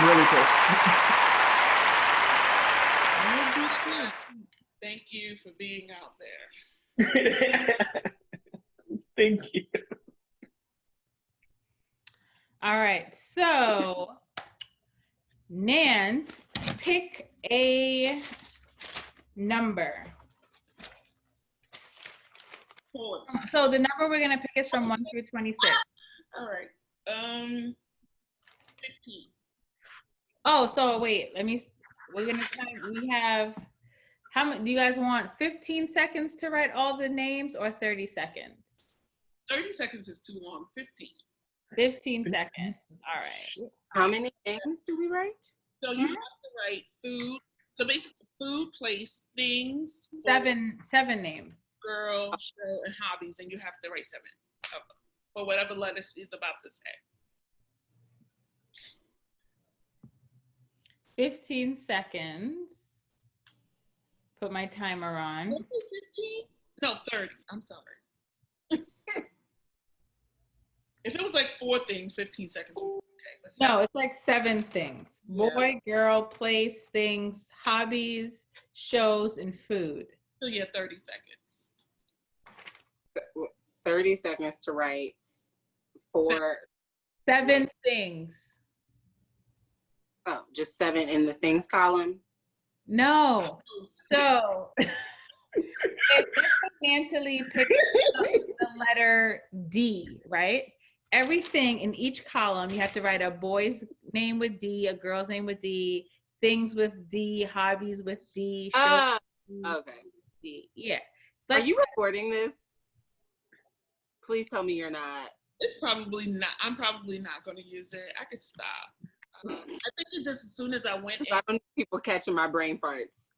really close. Thank you for being out there. Thank you. All right, so Nant, pick a number. So the number we're gonna pick is from 1 through 26. All right. 15. Oh, so wait, we're gonna we have, how many, do you guys want 15 seconds to write all the names or 30 seconds? 30 seconds is too long. 15. 15 seconds. All right. How many names do we write? So you have to write food. So basically, food, place, things. Seven names. Girl, show, and hobbies, and you have to write 7 for whatever letter is about to say. 15 seconds. Put my timer on. 15? No, 30. I'm sorry. If it was like 4 things, 15 seconds would be okay. No, it's like 7 things. Boy, girl, place, things, hobbies, shows, and food. So yeah, 30 seconds. 30 seconds to write 4. 7 things. Oh, just 7 in the things column? No. So if Natalie picks the letter D, right? Everything in each column, you have to write a boy's name with D, a girl's name with D, things with D, hobbies with D, shows with D, Okay. D. Yeah. Are you recording this? Please tell me you're not. It's probably not. I'm probably not going to use it. I could stop. I think it just as soon as I went in. I don't need people catching my brain farts.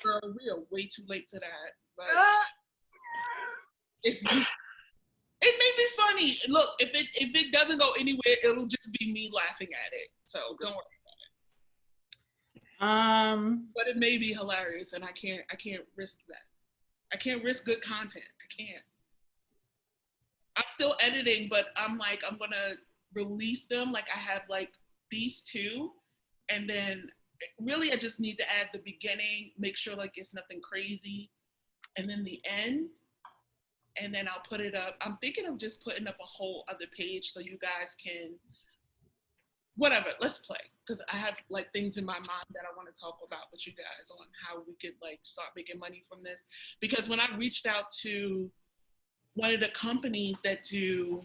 Girl, we are way too late for that. But it may be funny. Look, if it doesn't go anywhere, it'll just be me laughing at it. So don't worry about it. But it may be hilarious, and I can't risk that. I can't risk good content. I can't. I'm still editing, but I'm gonna release them. Like I have like these 2, and then really I just need to add the beginning, make sure like it's nothing crazy, and then the end, and then I'll put it up. I'm thinking of just putting up a whole other page so you guys can, whatever, let's play. Because I have like things in my mind that I want to talk about with you guys on how we could like start making money from this. Because when I reached out to one of the companies that do,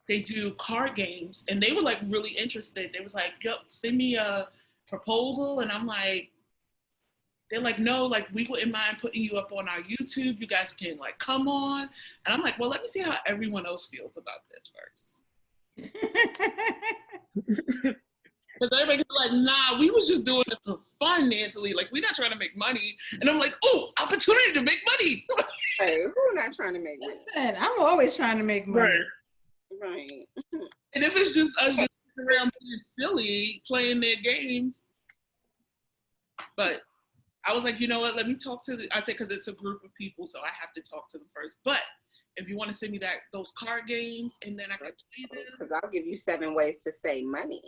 they do card games, and they were like really interested. They was like, yo, send me a proposal. And I'm like, they're like, no, like we wouldn't mind putting you up on our YouTube. You guys can like come on. And I'm like, well, let me see how everyone else feels about this first. Because everybody's like, nah, we was just doing it for fun, Natalie. Like, we're not trying to make money. And I'm like, oh, opportunity to make money. Hey, who's not trying to make money? Listen, I'm always trying to make money. Right. And if it's just us just around being silly, playing their games. But I was like, you know what? Let me talk to I said, because it's a group of people, so I have to talk to them first. But if you want to send me those card games, and then I can play them. Because I'll give you 7 ways to save money.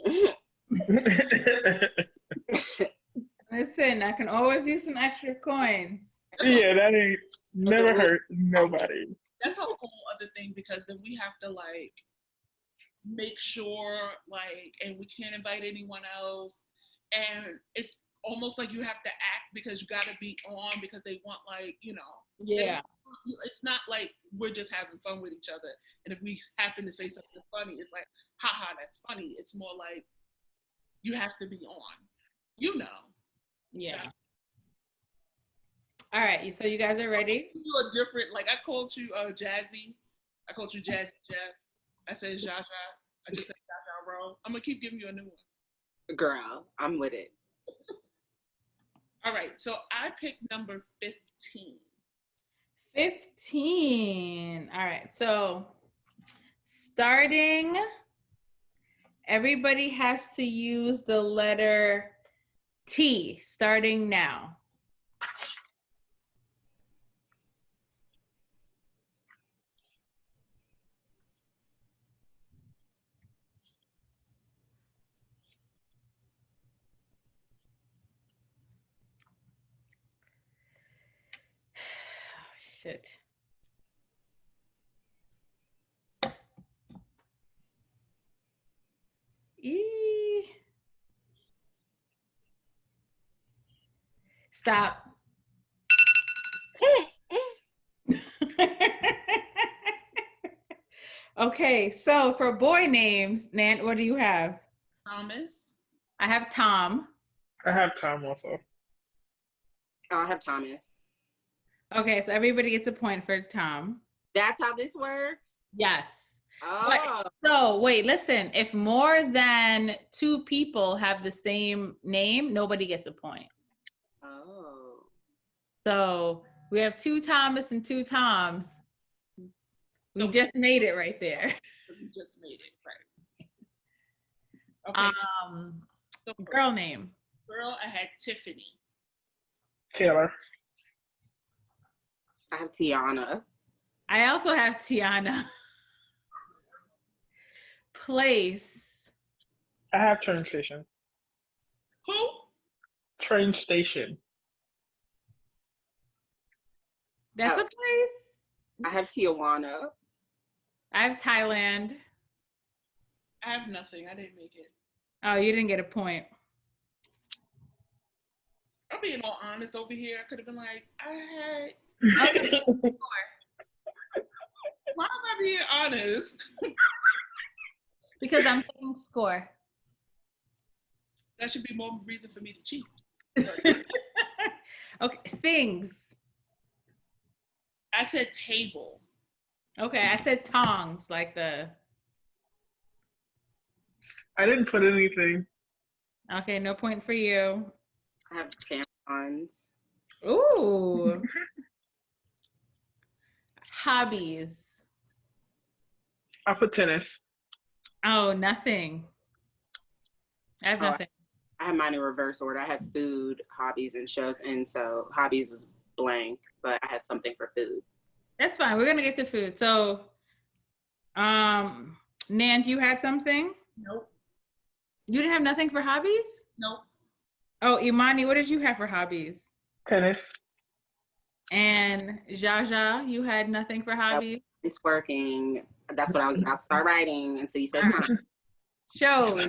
Listen, I can always use some extra coins. Yeah, that ain't never hurt nobody. That's a whole other thing, because then we have to like make sure like, and we can't invite anyone else, and it's almost like you have to act because you got to be on because they want like, you know. Yeah. It's not like we're just having fun with each other, and if we happen to say something funny, it's like, haha, that's funny. It's more like you have to be on, you know. Yeah. All right, so you guys are ready? You are different. Like I called you Jazzy. I called you Jazzy Jeff. I said Jaja. I just said Jaja Rowe. I'm gonna keep giving you a new one. Girl, I'm with it. All right, so I picked number 15. 15. All right, so starting, everybody has to use the letter T, starting now. Shit. Stop. Okay, so for boy names, Nan, what do you have? Thomas. I have Tom. I have Tom also. Oh, I have Thomas. Okay, so everybody gets a point for Tom. That's how this works? Yes. Oh. So wait, listen. If more than 2 people have the same name, nobody gets a point. Oh. So we have 2 Thomas and 2 Toms. We So- just made it right there. You just made it, right? Okay. So for Girl name. girl, I had Tiffany. Taylor. I have Tiana. I also have Tiana. Place. I have train station. Who? Train station. That's Oh. a place. I have Tijuana. I have Thailand. I have nothing. I didn't make it. Oh, you didn't get a point. I'm being all honest over here. I could have been like, I had. Why am I being honest? Because I'm taking score. That should be more reason for me to cheat. Okay, things. I said table. Okay, I said tongs, like the. I didn't put anything. Okay, no point for you. I have tampons. Ooh. Hobbies. I put tennis. Oh, nothing. I have Oh, nothing. I have mine in reverse order. I have food, hobbies, and shows. And so hobbies was blank, but I had something for food. That's fine. We're gonna get to food. So, Nan, you had something? Nope. You didn't have nothing for hobbies? Nope. Oh, Imani, what did you have for hobbies? Tennis. And Jaja, you had nothing for hobbies? It's working. That's what I was about to start writing until you said time. Shows.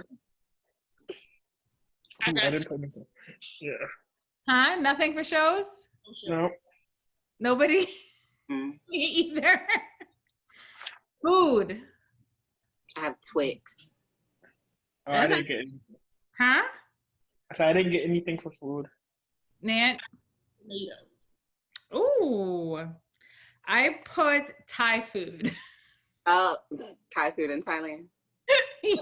I Ooh, got I didn't put anything. Yeah. Huh? Nothing for shows? no show. No. Nobody? Mm. Me either. Food. I have Twix. Oh, I didn't get anything. Huh? I said I didn't get anything for food. Nan? Tomato. Ooh. I put Thai food. Oh, Thai food in Thailand. Yeah.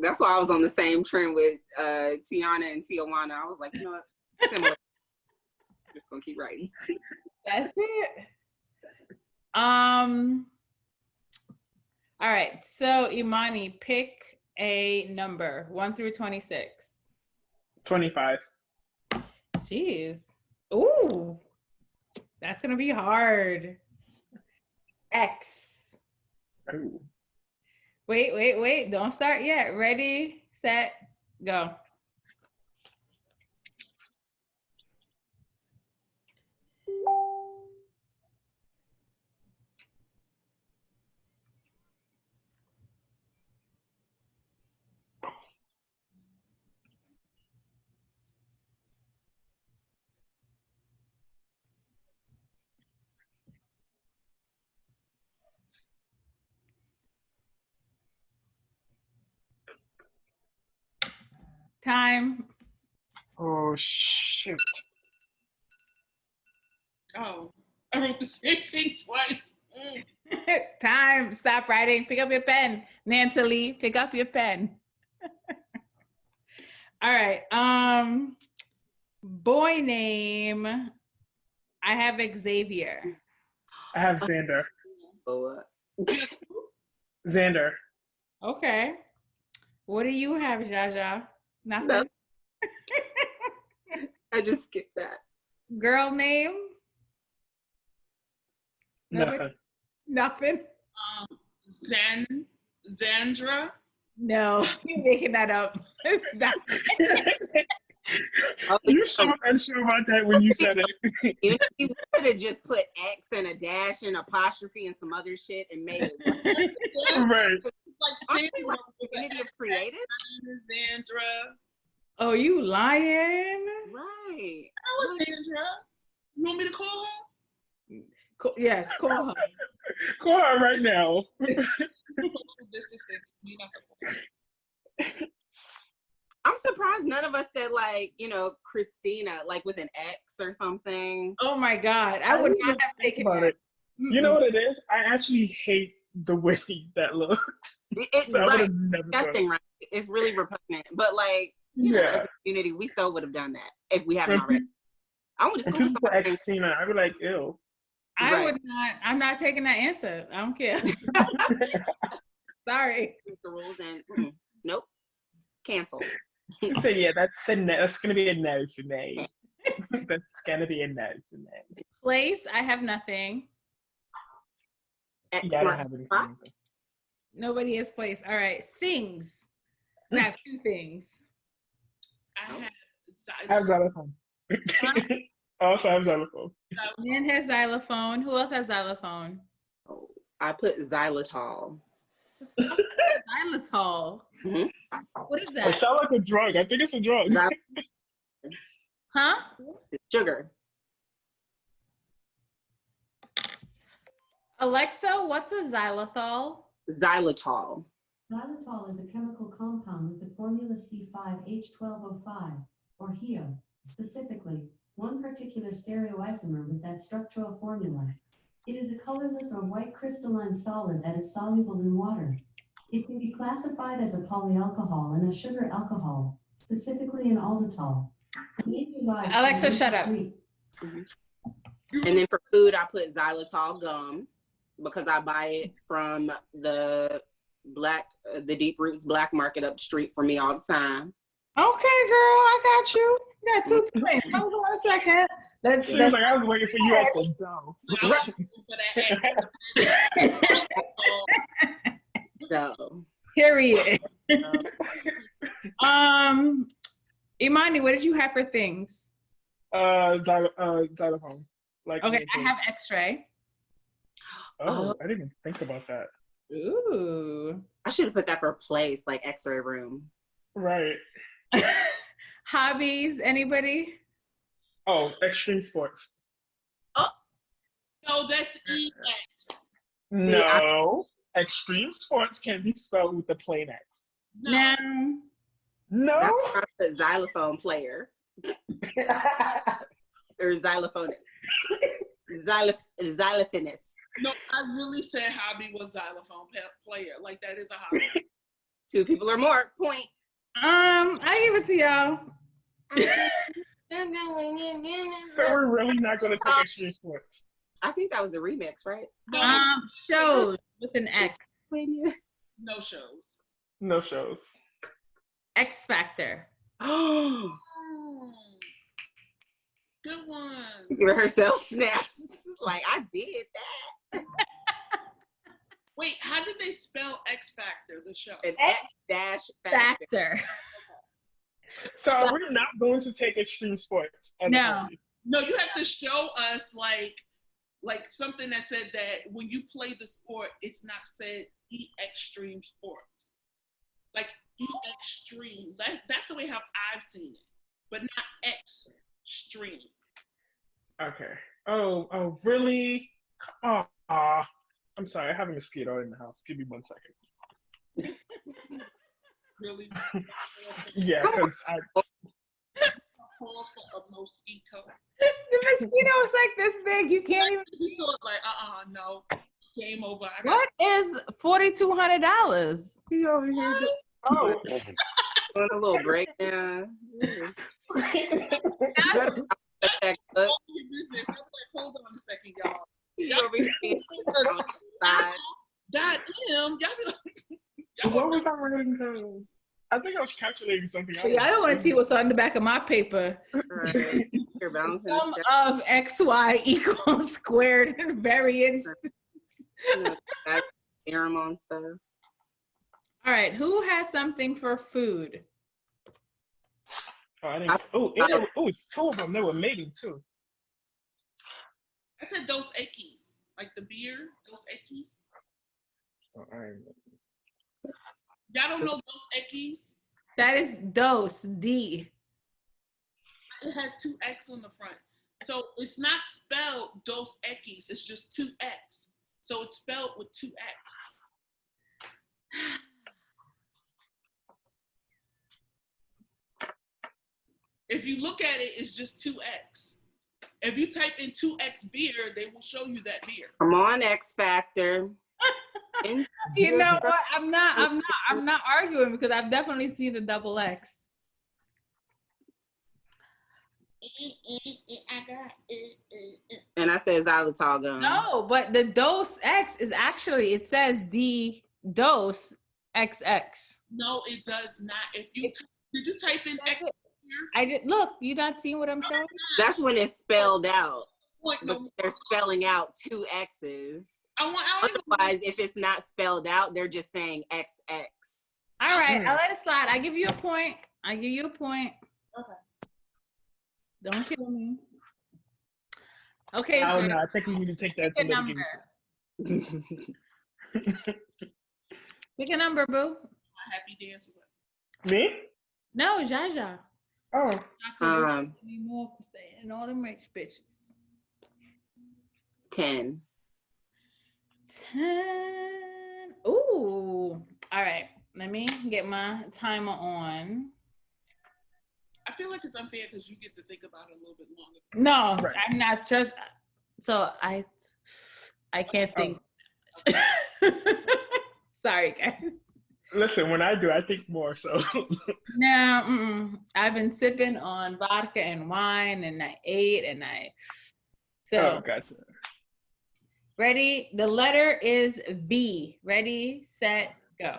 That's why I was on the same trend with Tiana and Tijuana. I was like, you know what? Similar. Just gonna keep writing. That's it. All right. So Imani, pick a number 1 through 26. 25. Jeez. Ooh. That's gonna be hard. X. Ooh. Wait. Don't start yet. Ready, set, go. Time. Oh, shoot. Oh, I wrote the same thing twice. Time. Stop writing. Pick up your pen. Nancy Lee, pick up your pen. All right. Boy name. I have Xavier. I have Xander. Oh, Xander. Okay. What do you have, Jaja? Nothing. I just skipped that. Girl name? Nothing. Nothing. Zandra. No, you're making that up. Stop. You so unsure about that when you said it. You could have just put X and a dash and apostrophe and some other shit and made it. Right. Like Sandra. Unity of creative. Sandra. Oh, you lying? Right. That was Sandra. You want me to call her? Yes, call her. Call her right now. Social distancing. You not to call her. I'm surprised none of us said like, Christina, like with an X or something. Oh my God. I would not have taken about that. it. You know what it is? I actually hate the way that looks. So Right. never Disgusting, right? It's really repugnant. But like, as a community, we so would have done that if we haven't already. I went to school with people somebody. Xtina, I'd be like, ew. I would not. I'm not taking that answer. I don't care. Sorry. The rules and nope, canceled. So yeah, that's gonna be a no for me. That's gonna be a no for me. Place, I have nothing. Yeah, I don't have anything. Nobody has place. All right. Things. I have two things. I have xylophone. Also have xylophone. Man has xylophone. Who else has xylophone? Oh, I put xylitol. Xylitol. Mm-hmm. What is It that? sounds like a drug. I think it's a drug. Huh? Sugar. Alexa, what's a xylitol? Xylitol. Xylitol is a chemical compound with the formula C5H12O5, or HEO, specifically, one particular stereoisomer with that structural formula. It is a colorless or white crystalline solid that is soluble in water. It can be classified as a polyalcohol and a sugar alcohol, specifically an alditol. Alexa, shut up. Mm-hmm. And then for food, I put xylitol gum because I buy it from the Deep Roots Black Market up the street for me all the time. Okay, girl, I got you. You got 2 points. Hold on a second. She was like, I was waiting for you at the So. Period. Imani, what did you have for things? Xylophone. Like okay, I have X-ray. Oh, I didn't even think about that. Ooh. I should have put that for a place, like X-ray room. Right. Hobbies, anybody? Oh, extreme sports. Oh. No, that's EX. No. Extreme sports can be spelled with the plain X. No. No. That's why I put xylophone player. Or xylophonist. Xylophonist. No, I really said hobby was xylophone player. Like that is a hobby. 2 people or more. Point. I give it to y'all. So we're really not going to take extreme sports. I think that was a remix, right? Shows with an X. No shows. No shows. X Factor. Oh. Good one. Give herself snaps. Like, I did that. Wait, how did they spell X Factor, the show? An X-Factor. So we're not going to take extreme sports. No. No, you have to show us like something that said that when you play the sport, it's not said E extreme sports. Like E extreme. That's the way how I've seen it, but not extreme. Okay. Oh, really? Oh, I'm sorry. I have a mosquito in the house. Give me 1 second. Really? Yeah, because I. Pause for a mosquito. The mosquito is like this big. You can't even. You saw it like, no. Game over. What is $4,200? He over here. Oh. On a little break now. Business. Hold on a second, y'all. He over here. Goddamn, y'all be like. What was I writing? I think I was calculating something. Yeah, I don't want to see what's on the back of my paper. Right. You're balancing Sum of XY equals squared variance. Theorem on stuff. All right, who has something for food? Oh, I didn't. Oh, it's two of them. They were mating too. I said Dos Equis, like the beer, Dos Equis. Oh, I ain't- Y'all don't know Dos Equis? That is dose, D. It has 2X on the front. So it's not spelled Dos Equis, it's just 2X. So it's spelled with 2X. If you look at it, it's just 2X. If you type in 2X beer, they will show you that beer. Come on, X Factor. You know what? I'm not arguing because I've definitely seen the double X. And I said xylitol gum. No, but the dose X is actually, it says D dose XX. No, it does not. If you did you type in X? I did look. You not seeing what I'm showing? That's when it's spelled out. Point But no they're spelling out 2 X's. I don't even Otherwise, if it's not spelled out, they're just saying XX. All right, I'll let it slide. I give you a point. Okay. Don't kill me. Okay, I don't sure. know. I think we need to take that to Pick a number. litigation. Pick a number, boo. My happy dance was Me? No, Jaja. Oh, Anymore for staying all them rich bitches. 10. 10. Ooh. All right. Let me get my timer on. I feel like it's unfair because you get to think about it a little bit longer. No, Right. I'm not just. So I can't think. Sorry, guys. listen. When I do, I think more. So. No, I've been sipping on vodka and wine, and I ate, and Oh, gotcha. Ready? The letter is V. Ready, set, go.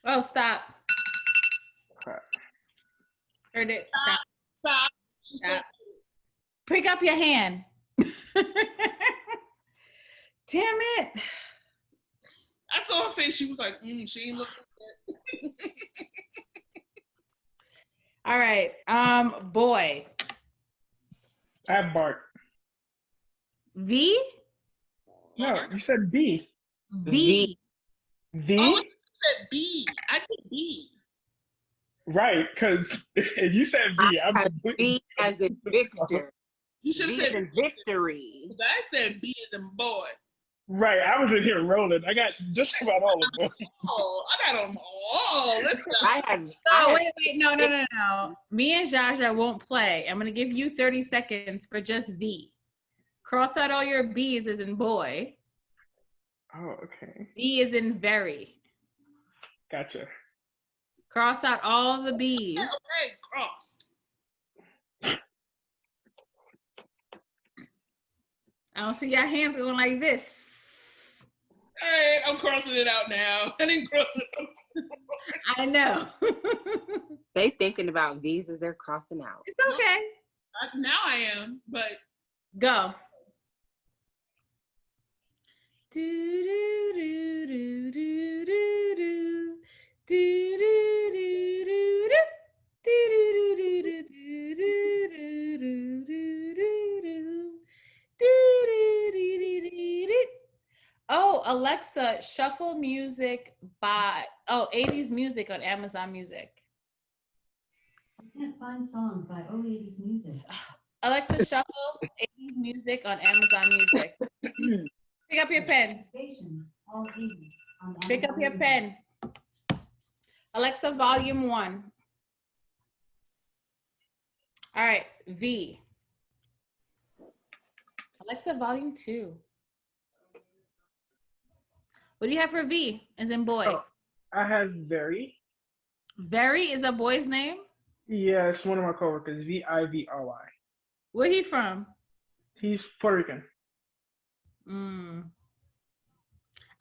Oh, stop. Crap. Heard it. Stop. Stop. Pick up your hand. Damn it. I saw her face. She was like, she ain't looking good. All right. Boy. I have Bart. V? No, you said B. V. V? Oh, you said B. I did B. Right, because if you said B, I'm B as in Victor. You should V have as said in victory. because I said B as in boy. Right, I was in here rolling. I got just about all of them. Oh, I got them all. Listen. Oh, wait, no. Me and Jaja won't play. I'm going to give you 30 seconds for just V. Cross out all your B's as in boy. Oh, okay. V is in very. Gotcha. Cross out all the B's. Okay, crossed. I don't see your hands going like this. All right, I'm crossing it out now. I didn't cross it out. I know. They thinking about V's as they're crossing out. It's okay. Now I am, but Go. Do do do do do do do do do do do. Oh, Alexa, shuffle music by 80s music on Amazon Music. I can't find songs by 80s music. Alexa, shuffle 80s music on Amazon Music. Pick up your pen. Station, all 80s on Pick up Amazon your Music. pen. Alexa, volume 1. All right, V. Alexa, volume 2. What do you have for V as in boy? Oh, I have very. Very is a boy's name? Yes, one of my coworkers, Vivry. Where he from? He's Puerto Rican. Mm.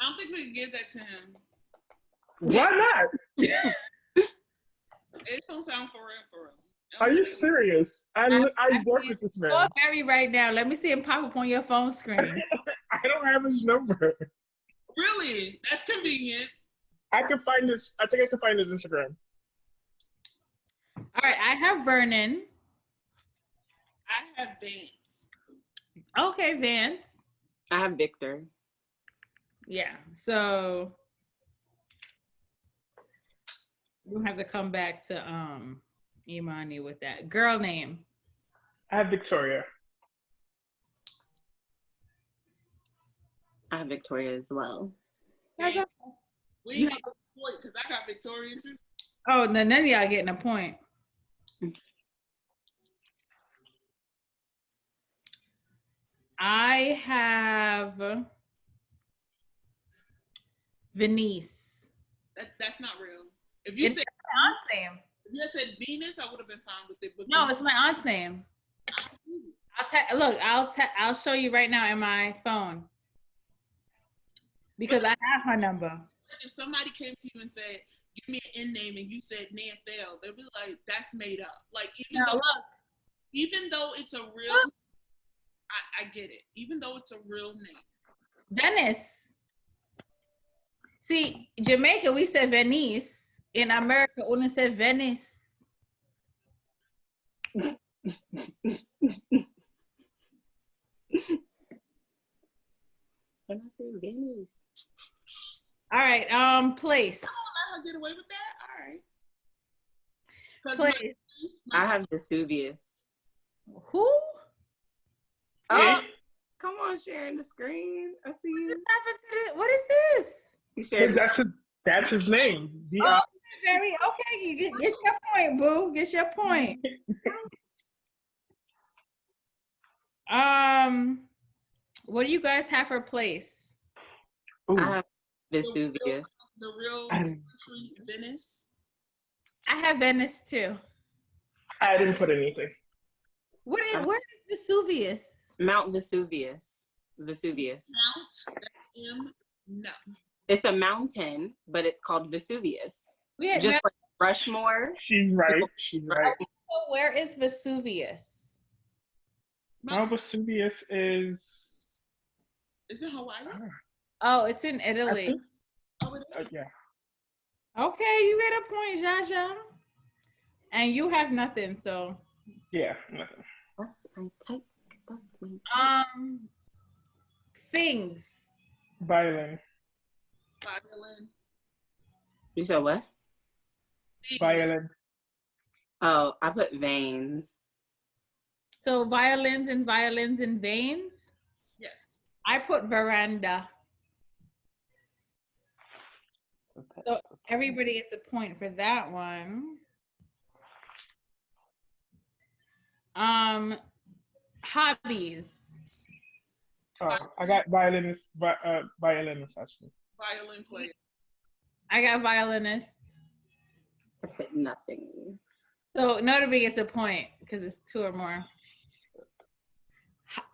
I don't think we can give that to him. Why not? It don't sound for real, for real. Are you serious? I work with this man. Call Barry right now. Let me see him pop up on your phone screen. I don't have his number. Really? That's convenient. I can find this. I think I can find his Instagram. All right, I have Vernon. I have Vance. Okay, Vance. I have Victor. Yeah, so we'll have to come back to Imani with that. Girl name. I have Victoria. I have Victoria as well. That's Hey, okay. we You ain't getting a point because I got Victoria too. Oh, no, none of y'all getting a point. I have Venice. That's not real. If you It's said my aunt's name. if you had said Venus, I would have been fine with it. But No, it's my aunt's name. I'll show you right now in my phone because I have her number. if somebody came to you and said, "Give me an N name," and you said Nanthel, they'd be like, "That's made up." Like No, even though it's a real, I get it. Even though it's a real name. Venice. See, Jamaica, we said Venice. In America, only said Venice. When I say Venice. All right, place. Let her get away with that. All right. 'Cause Place. I have Vesuvius. Who? Oh, come on, sharing the screen. I see What you. happened to this? What is this? You shared the That's his name. Oh, Jerry. Okay, you get your point, boo. Get your point. What do you guys have for place? Ooh, I have Vesuvius. the real I country, Venice. I have Venice too. didn't put anything. Where is Vesuvius? Mount Vesuvius. Vesuvius. Mount M. No. It's a mountain, but it's called Vesuvius. Yeah, Just like Rushmore. She's right. She's right. so where is Vesuvius? Mount Vesuvius is. Is it Hawaii? Oh, it's in I Italy. think, Oh, it is. yeah. Okay, you get a point, Jaja. And you have nothing, so. Yeah, nothing. That's my type. That's my type. Things. Violin. Violin. You said what? Violin. Oh, I put veins. So violins and veins. Yes. I put veranda. So everybody gets a point for that one. Hobbies. Oh, I got violinist. Violinist actually. Violin player. I got violinist. I put nothing. So notable gets a point because it's two or more.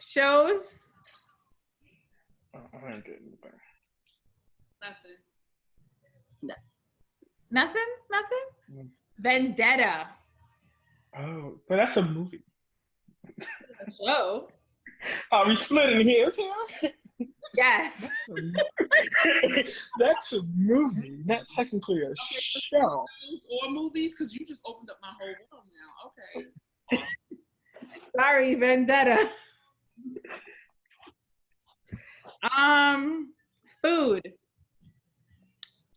Shows. Oh, I ain't getting anything. Nothing. Nothing? Nothing? Mm. Vendetta. Oh, but that's a movie. A show? Are we splitting hairs here? Yes. That's a movie, not technically a show. Shows or movies? Because you just opened up my whole world now. Okay. Sorry, Vendetta. Food.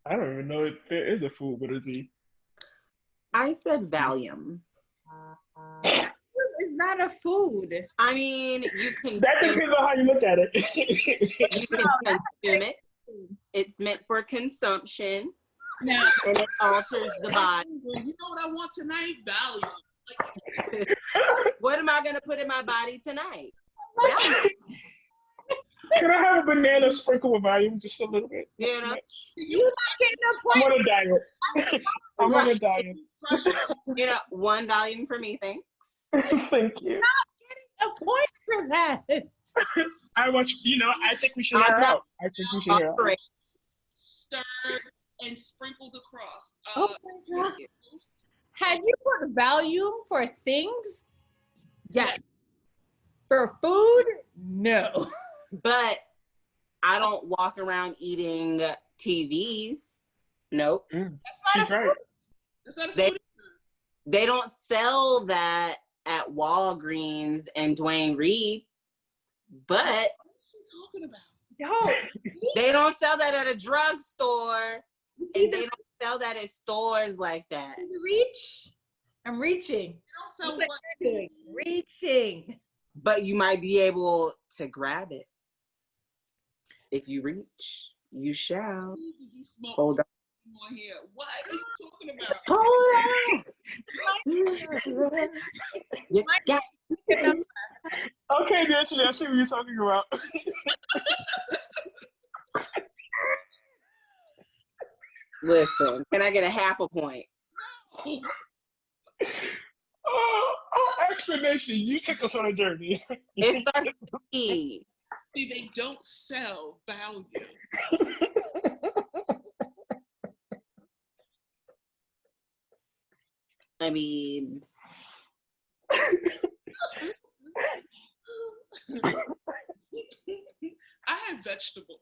I don't even know if there is a food with a Z. I said Valium. It's not a food. I mean, you can. That depends on how you look at it. You can consume it. It's meant for consumption, No. and it alters the body. Well, you know what I want tonight? Valium. Like, What am I gonna put in my body tonight? Can I have a banana sprinkle with volume just a little bit? Not You too know, much. You're not getting a I'm point. on a diet. I'm on a diet. one volume for me, thanks. Thank you. A point for that. I watch. I think we should hear I'm not out. I think we should hear out. great. Stirred and sprinkled across. Oh my God. Had you put volume for things? Yes. For food? No. But I don't walk around eating TVs. Nope. That's She's right. That's not a They- food. They don't sell that at Walgreens and Dwayne Reed, but What are you talking about? No. they don't sell that at a drugstore, You see and they this? don't sell that at stores like that. Reach? I'm reaching. They don't sell Look what? what you're doing. Reaching. But you might be able to grab it. If you reach, you shall. You smoke Hold on. on here. What are you talking about? Hold on. You got Okay, Nancy, I see what you're talking about. Listen, can I get a half a point? Explanation. You took us on a journey. It starts with E. See, they don't sell value. I mean, I had vegetable.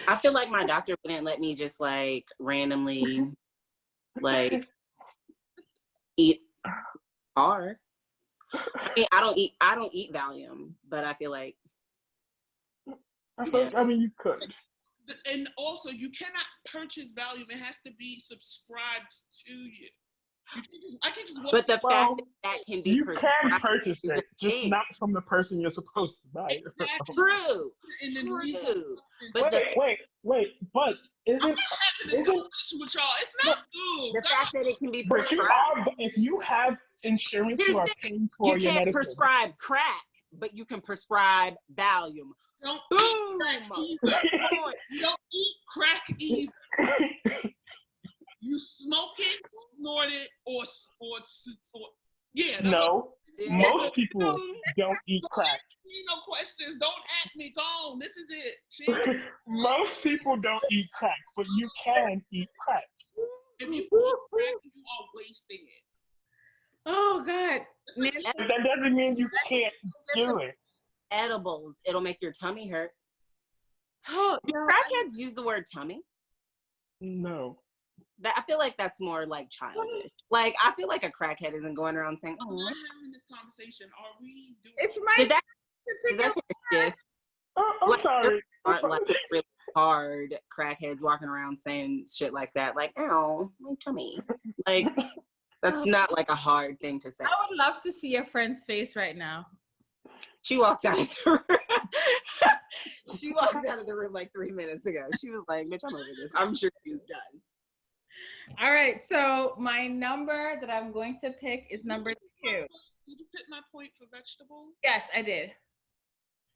I feel like my doctor wouldn't let me just like randomly like eat hard. I don't eat Valium, but I feel like I mean, you could. And also, you cannot purchase Valium. It has to be subscribed to you. I can't just walk. but the Well, fact that can be You prescribed can purchase is a it, just thing. not from the person you're supposed to buy it from. Exactly. True. And then leave True. substance. But Wait, but I'm isn't not having this isn't conversation with y'all. It's not food. the fact that it can be but prescribed. if you have insurance, Here's you are the paying You for your can't medicine. prescribe crack, but you can prescribe Valium. Don't Boom. eat crack either. You don't eat crack either. You smoke it, snort it, or yeah. That's all. No, most people don't eat Don't crack. ask me no questions. Don't ask me. Go on. This is it. Chill. Most people don't eat crack, but you can eat crack. If you eat crack, you are wasting it. Oh God. It's like But that doesn't mean you can't do it. Edibles, it'll make your tummy hurt. Oh Do no. crackheads use the word tummy? No. That I feel like that's more like childish. Like I feel like a crackhead isn't going around saying, we're "Oh, not having this conversation. Are we doing It's my did that turn did to that pick take a shift?" Oh, I'm Like, sorry. Aren't like really hard crackheads walking around saying shit like that, like "Ow, my tummy." Like that's not like a hard thing to say. I would love to see your friend's face right now. She walked out of the room. She walked out of the room like 3 minutes ago. She was like, "Bitch, I'm over this." I'm sure she was done. All right, so my number that I'm going to pick is number 2. Did you pick my point for vegetable? Yes, I did.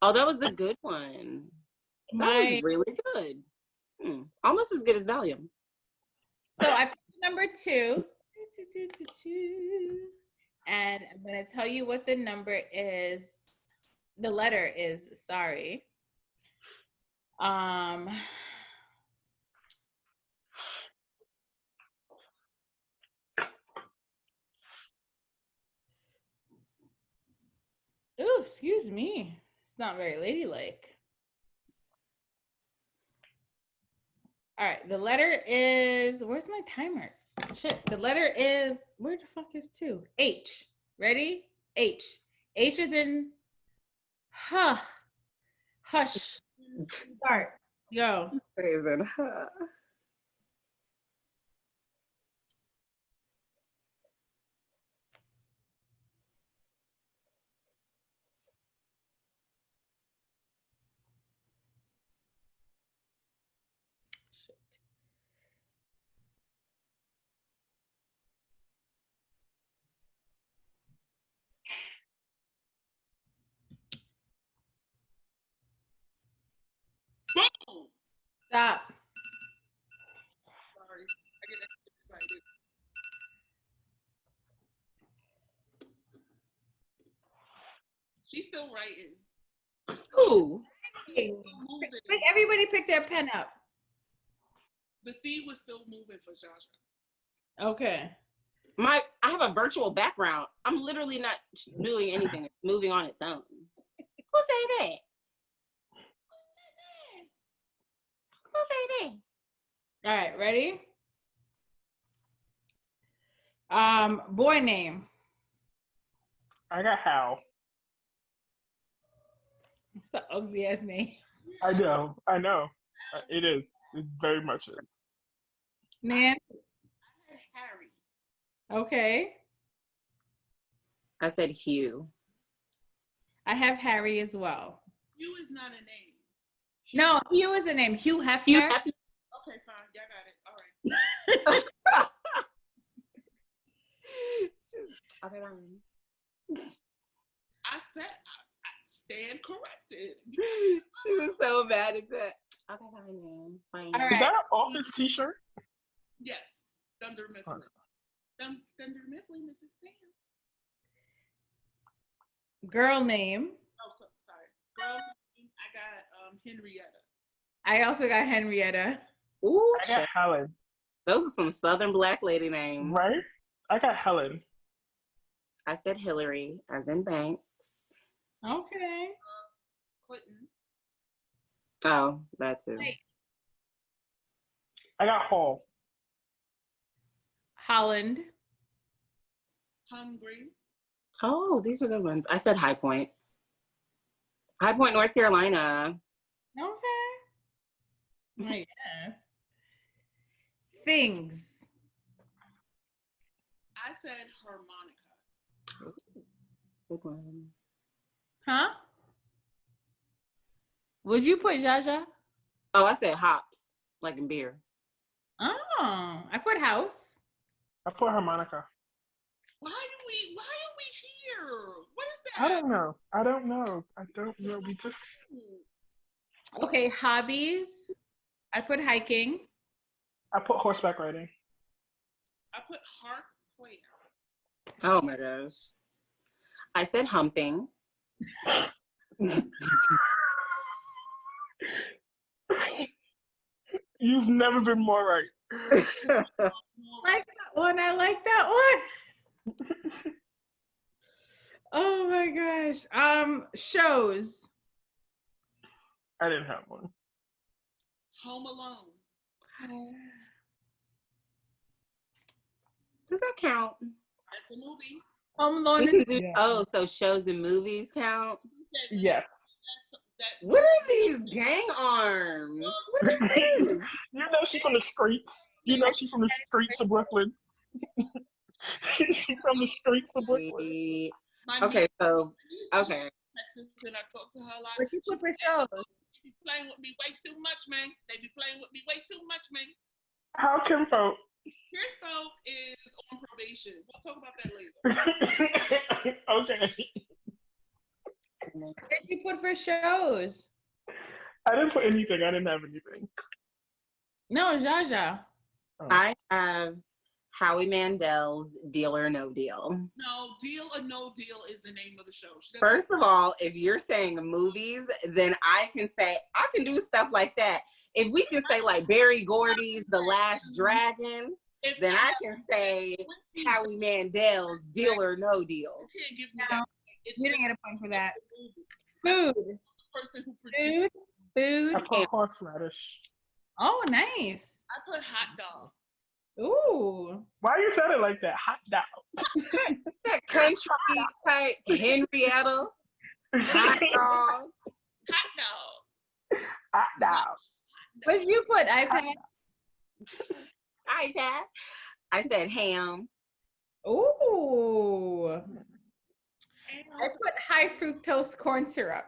Oh, that was a good one. That was really good. Almost as good as Valium. So I picked number 2. And I'm going to tell you what the number is. The letter is, sorry. Oh, excuse me. It's not very ladylike. All right, the letter is, where's my timer? Shit, the letter is, where the fuck is 2? H. Ready? H. H is in, hush. Start. Go. Amazing. Stop. Sorry, I get excited. She's still writing. Who? Pick, everybody pick their pen up. The seed was still moving for Jaja. Okay. I have a virtual background. I'm literally not doing anything. It's moving on its own. Who say that? Who say that? All right, ready? Boy name. I got Hal. It's the ugly ass name. I know. It is. It very much is. Nan. Harry. Okay. I said Hugh. I have Harry as well. Hugh is not a name. No, Hugh is a name. Hugh Hefner. Hugh Hefner. Okay, fine. Y'all got it. All right. Okay, I said I stand corrected. she was so mad at that. Okay, fine. All Is right. that an office t-shirt? Yes, Thunder Mifflin. Thunder Mifflin, Mrs. Stan. Girl name. Oh, sorry. Girl name, I got Henrietta. I also got Henrietta. Ooh, I got Helen. those are some Southern Black lady names. Right? I got Helen. I said Hillary, as in Banks. Okay. Clinton. Oh, that too. Wait. I got Hall. Holland. Hungry. Oh, these are good ones. I said High Point. High Point, North Carolina. Okay. I guess. Things. I said harmonica. Good one. Huh? Would you put Jaja? Oh, I said hops, like in beer. Oh, I put house. I put harmonica. Why are we here? What is that? I don't know. We just Okay, hobbies. I put hiking. I put horseback riding. I put harp player. Oh my gosh. I said humping. You've never been more right. I like that one. I like that one. Oh my gosh. Shows. I didn't have one. Home Alone. Does that count? That's a movie. Home Alone We is can do, Yeah. oh, so shows and movies count? Yes. What are these gang arms? What is this? You know she's from the streets. She's from the streets of Brooklyn. She's from the streets of Brooklyn. Okay, so okay. And I talk to her a lot. what you put for shows. They be playing with me way too much, man. They be playing with me way too much, man. How Kimfolk? Kinfolk is on probation. We'll talk about that later. Okay. What did you put for shows? I didn't put anything. I didn't have anything. No, Jaja. Oh. I have Howie Mandel's Deal or No Deal. No, Deal or No Deal is the name of the show. First of all, if you're saying movies, then I can say, I can do stuff like that. If we can say like Barry Gordy's The Last Dragon, then I can say Howie Mandel's Deal or No Deal. You can't give me No, that. you didn't get a point for that. Food. The person who produced. Food. I put horseradish. Oh, nice. I put hot dog. Ooh. Why you said it like that? Hot dog. That country type Henrietta. Hot dog. Hot dog. Hot dog. What did you put, iPad? iPad. I said ham. Ooh. I put high fructose corn syrup.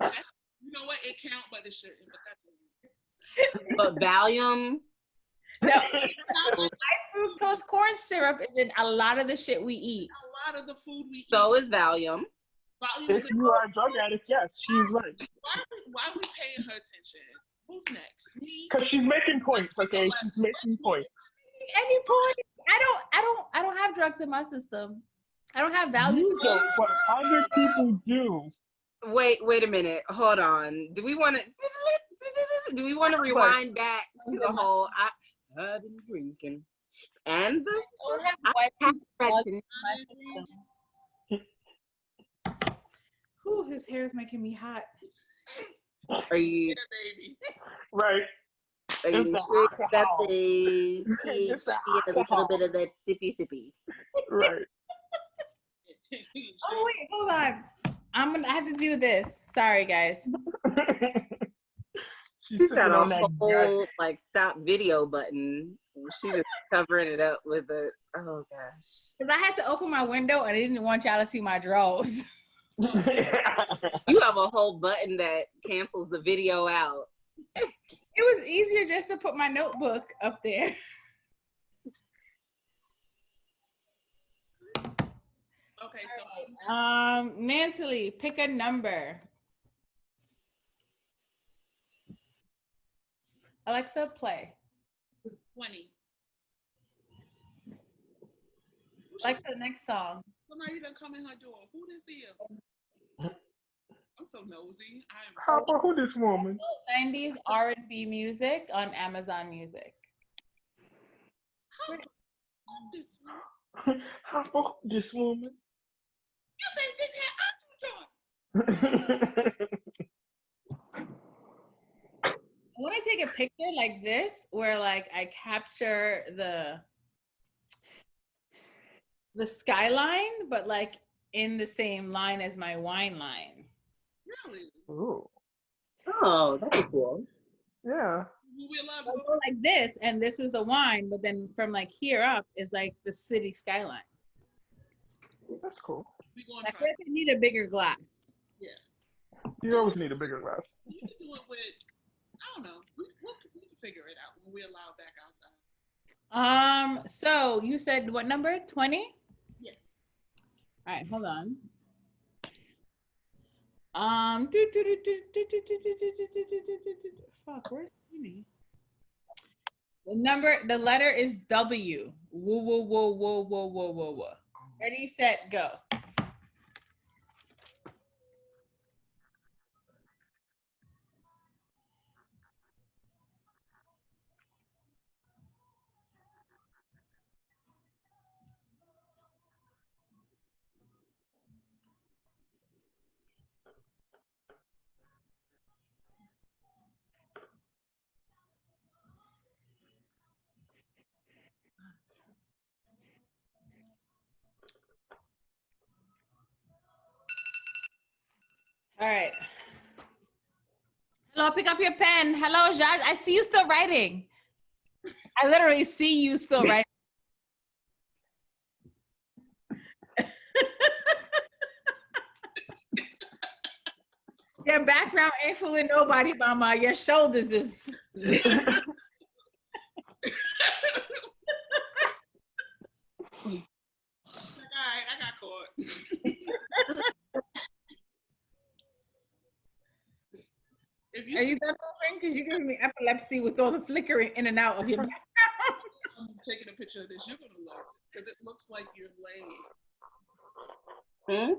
You know what? It counts, but it shouldn't. But But that's Valium. No, high fructose corn syrup is in a lot of the shit we eat. a lot of the food we eat. So is Valium. Volume is If you are a drug addict, yes, she's right. why are we paying her attention? Who's next? Me? Because she's making points, okay? She's making points. Any point? I don't have drugs in my system. I don't have value. You don't, but other people do. Wait a minute. Hold on. Do we want to rewind back to the whole I've been drinking and the Ooh, his hair is making me hot. Are you right? Are you sure it's got the THC and a little bit of that sippy? Right. Oh wait, hold on. I have to do this. Sorry, guys. She's got a whole like stop video button. She just covering it up with a oh gosh. Because I had to open my window and I didn't want y'all to see my drawers. You have a whole button that cancels the video out. It was easier just to put my notebook up there. Okay, so Natalie, pick a number. Alexa, play. 20. Alexa, next song. Somebody done come in her door. Who this is? I'm so nosy. How about who this woman? 90s R&B music on Amazon Music. How this woman? How about this woman? You said this had Joy. I want to take a picture like this where like I capture the skyline, but like in the same line as my wine line. Really? Ooh. Oh, that's cool. Yeah. We allowed So to I go like this, and this is the wine, but then from like here up is like the city skyline. That's cool. We going I to feel like I need a bigger glass. Yeah. You always need a bigger glass. You can do it with, I don't know. We can figure it out when we allow back outside. So you said what number? 20? Yes. All right, hold on. Fuck, where's 20? The letter is W. Woo, woo, woo, woo, woo, woo, woo, woo. Ready, set, go. All right. Hello, pick up your pen. Hello, Jaj. I see you still writing. I literally see you still writing. Your background ain't fooling nobody, mama. Your shoulders is. Alright, I got caught. Are you done moving? Because you're giving me epilepsy with all the flickering in and out of your background. I'm taking a picture of this. You're gonna love it because it looks like you're laying.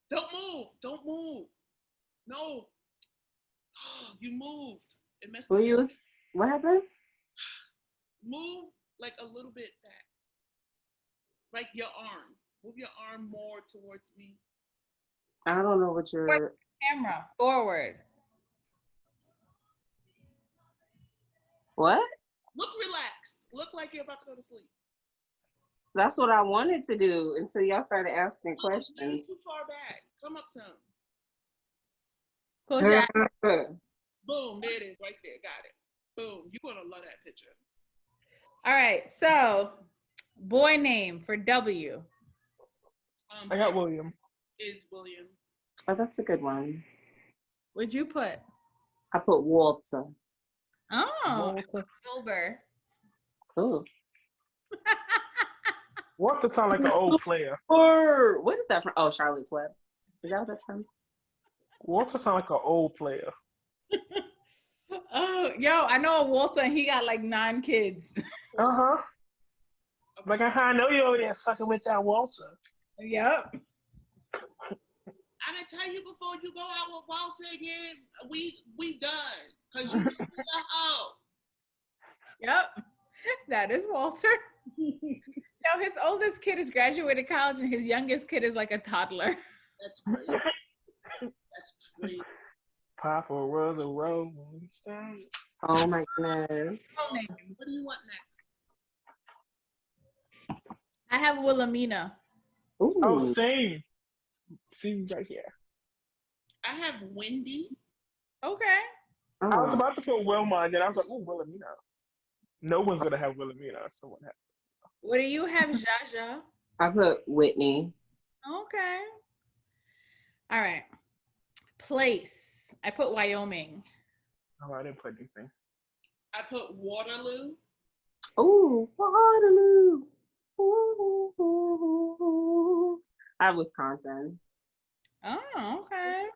Don't move. Don't move. No. You moved. It messed up. What happened? Move like a little bit back. Like your arm. Move your arm more towards me. I don't know what you're. Camera forward. What? Look relaxed. Look like you're about to go to sleep. That's what I wanted to do until y'all started asking You're questions. too far back. Come up some. Close your eyes. Boom. There it is. Right there. Got it. Boom. You're gonna love that picture. All right. So, boy name for W. I got William. Is William. Oh, that's a good one. What'd you put? I put Walter. Oh, Wilbur. Oh. Walter sound like an old player. Or what is that from? Oh, Charlotte's Web. Is that what that's from? Walter sound like an old player. Oh, yo, I know a Walter and he got like 9 kids. Uh-huh. Like, I know you over there fucking with that Walter. Yep. I'm gonna tell you before you go out with Walter again, we done. Cause you a hoe. Yep. That is Walter. No, his oldest kid is graduated college and his youngest kid is like a toddler. That's crazy. That's crazy. Papa was a rolling stone. Oh my goodness. What do you want next? I have Wilhelmina. Ooh. Oh, same. See right here. I have Wendy. Okay. Oh, I was about to put Wilma, and then I was like, ooh, Wilhelmina. No one's gonna have Wilhelmina, so what happened? What do you have, Jaja? I put Whitney. Okay. All right. Place. I put Wyoming. Oh, I didn't put anything. I put Waterloo. Ooh, Waterloo. Ooh. I have Wisconsin. Oh, okay.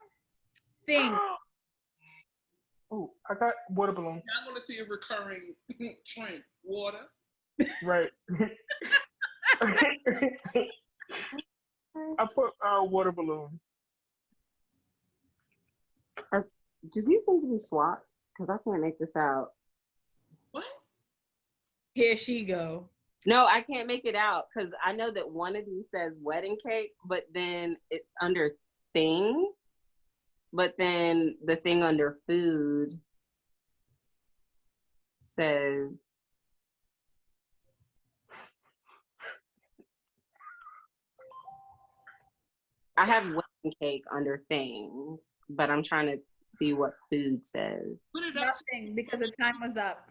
Thing. Oh, I got water balloon. I'm gonna see a recurring trend. Water. Right. I put water balloon. Do these seem to be swapped? Because I can't make this out. What? Here she go. No, I can't make it out because I know that one of these says wedding cake, but then it's under things. But then the thing under food says I have wedding cake under things, but I'm trying to see what food says. Put it up. Nothing because the time was up.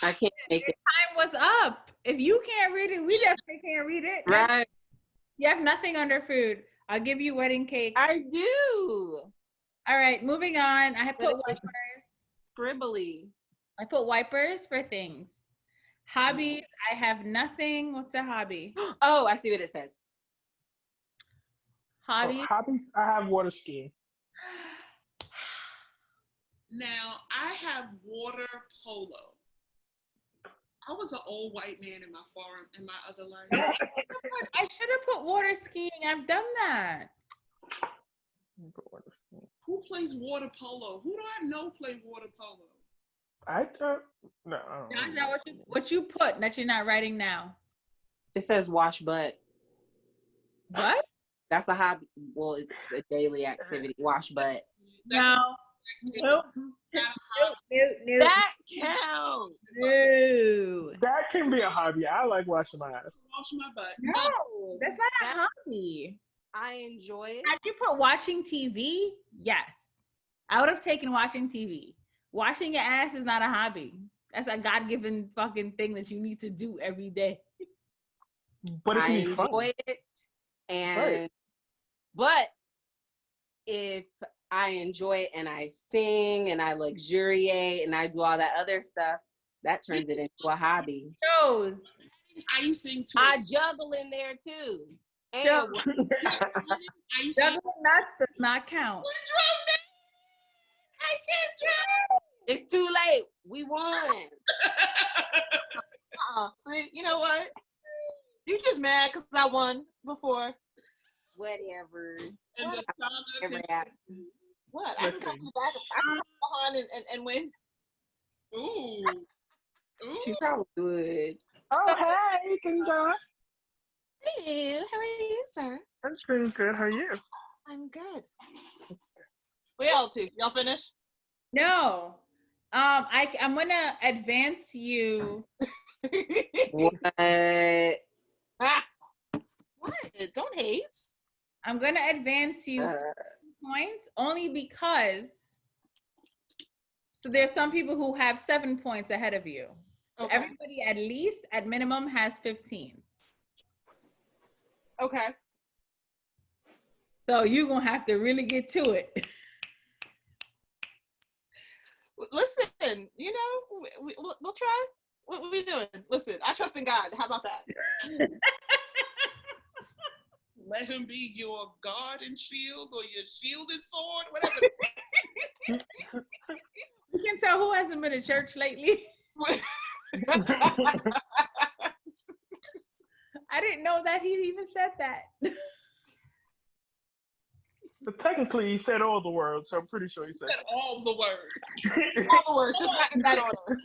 I can't make it. Time was up. If you can't read it, we definitely can't read it. Right. You have nothing under food. I'll give you wedding cake. I do. All right, moving on. I have put But it's wipers. scribbly. I put wipers for things. Hobbies, I have nothing. What's a hobby? Oh, I see what it says. Hobby. Oh, hobbies, I have water skiing. Now I have water polo. I was an old white man in my other life. I should have put water skiing. I've done that. Who plays water polo? Who do I know play water polo? I don't. No. Josh, now what you put that you're not writing now? It says wash butt. What? That's a hobby. Well, it's a daily activity. Wash butt. No. Nope. That counts. No. That can be a hobby. I like washing my ass. Wash my butt. No, that's not a hobby. I enjoy it. Had you put watching TV? Yes. I would have taken watching TV. Washing your ass is not a hobby. That's a God-given fucking thing that you need to do every day. But it I can be fun. enjoy it. And Right. but if I enjoy it and I sing and I luxuriate and I do all that other stuff, that turns it into a hobby. Shows. I sing too. I juggle in there too. And Juggle. I sing. Juggling nuts does not count. I can't drive. it's too late. We won. See, you know what? You just mad because I won before. Whatever. And the song of the Whatever. What? I can come back. I can come behind and win. Ooh. Ooh. She probably would. Oh, hey, Kinga. Hey, how are you, sir? I'm doing good. How are you? I'm good. Where y'all to? Y'all finished? No. I'm gonna advance you. What? Ah. What? Don't hate. I'm gonna advance you points only because so there's some people who have 7 points ahead of you. So Okay. everybody at least at minimum has 15. Okay. So you're gonna have to really get to it. Listen, you know, we'll try. What are we doing? Listen, I trust in God. How about that? Let him be your guard and shield, or your shield and sword, whatever. You can tell who hasn't been to church lately. I didn't know that he even said that. But technically, he said all the words, so I'm pretty sure he said Said all the words. All the words, just not in that order.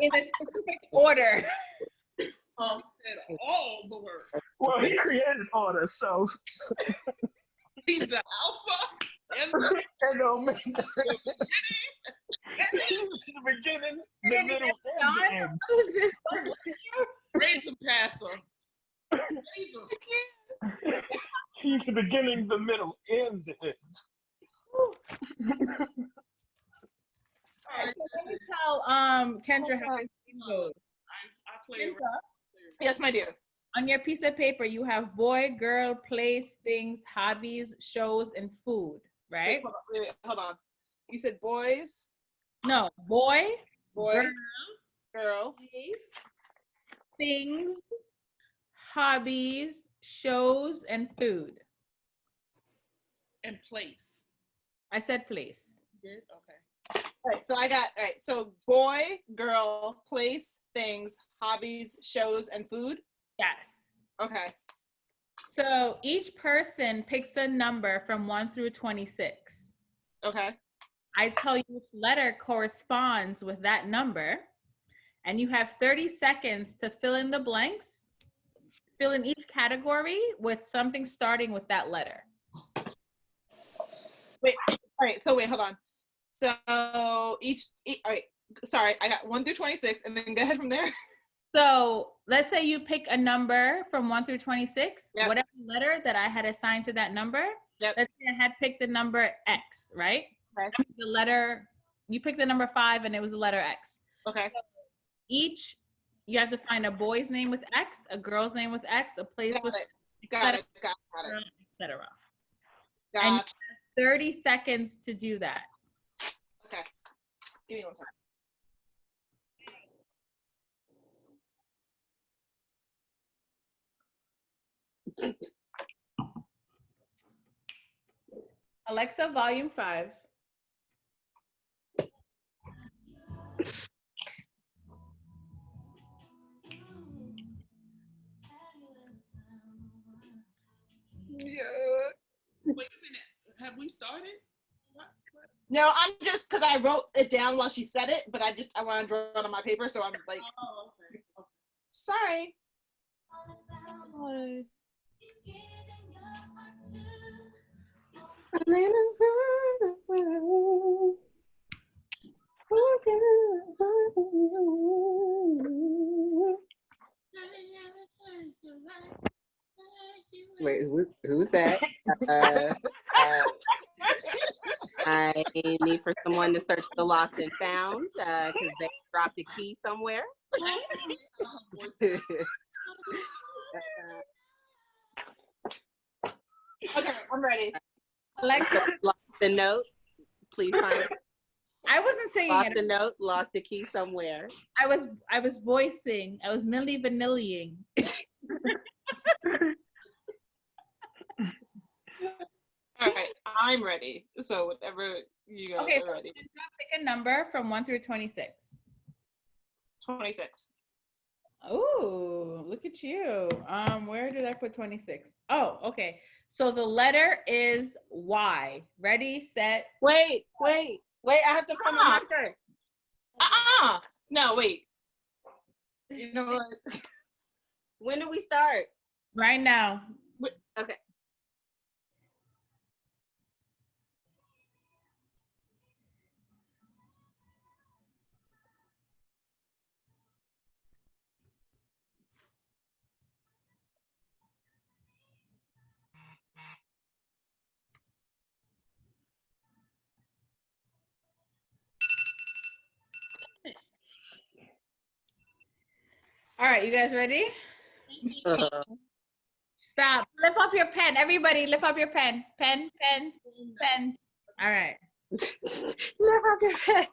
In a specific order. Said all the words. Well, he created order, so. He's the alpha and And Omega. He's the beginning, the middle, and the end. Who's this? raise and passer. Raise him. He's the beginning, the middle, and the end. All right, so let me tell Kendra how this game goes. I play Kendra, Yes, my dear. on your piece of paper, you have boy, girl, place, things, hobbies, shows, and food, right? Wait, hold on. You said boys, No, boy, boy, girl. place, things, hobbies, shows, and food. and place. I said place. You did? Okay. Right. So I got So boy, girl, place, things, hobbies, shows, and food. Yes. Okay. So each person picks a number from 1 through 26. Okay. I tell you which letter corresponds with that number, and you have 30 seconds to fill in the blanks, fill in each category with something starting with that letter. Wait. All right. So wait, hold on. So all right. Sorry, I got 1 through 26, and then go ahead from there. So let's say you pick a number from 1 through 26, Yep. whatever letter that I had assigned to that number. Yep. Let's say I had picked the number X, right? Okay. The letter, you picked the number 5 and it was the letter X. Okay. Each, you have to find a boy's name with X, a girl's name with X, a place Got with it. Got it. etc. Got And it. 30 seconds to do that. Okay. Give me one second. Alexa, volume 5. Yeah. Wait a minute. Have we started? What? No, I'm just because I wrote it down while she said it, but I want to draw it on my paper, so I'm like, Oh, okay. sorry. Wait, who's that? I need for someone to search the lost and found because they dropped a key somewhere. Okay, I'm ready. Alexa, Lost the note. Please find it. I wasn't singing Lost it. the note. Lost the key somewhere. I was voicing. I was Milli Vanillying. All right, I'm ready. So whatever you guys Okay, are so ready. pick a number from 1 through 26. 26. Oh, look at you. Where did I put 26? Oh, okay. So the letter is Y. Ready, set. Wait. I have to find my marker. No, wait. You know what? When do we start? Right now. Okay. All right, you guys ready? Stop. Lift up your pen. Everybody, lift up your pen. Pen. All right. Lift up your pen.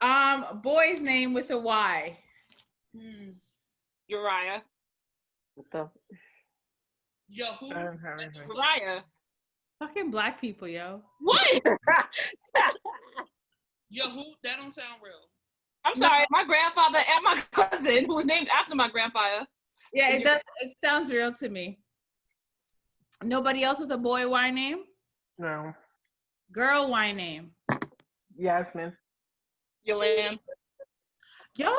Boy's name with a Y. Uriah. What the? Yo, who? I don't have anything. Uriah. Fucking black people, yo. What? Yo, who? That don't sound real. I'm sorry. My grandfather and my cousin, who was named after my grandfather. Yeah, it does. It sounds real to me. Nobody else with a boy Y name? No. Girl Y name? Yasmin. Yolanda. Yo,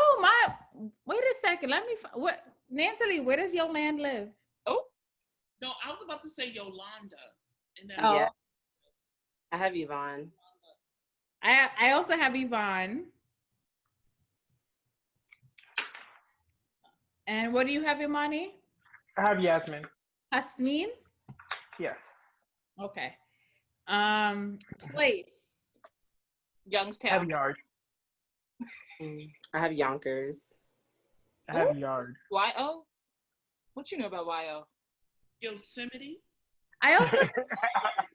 wait a second. Let me, what, Nancy, where does Yolanda live? Oh. No, I was about to say Yolanda. And then Oh. Yeah. I have Yvonne. I also have Yvonne. And what do you have, Imani? I have Yasmin. Hasmin? Yes. Okay. Place. I Youngstown. have Yard. I have Yonkers. I have Yard. Y-O? What you know about Y-O? Yosemite. I also have That's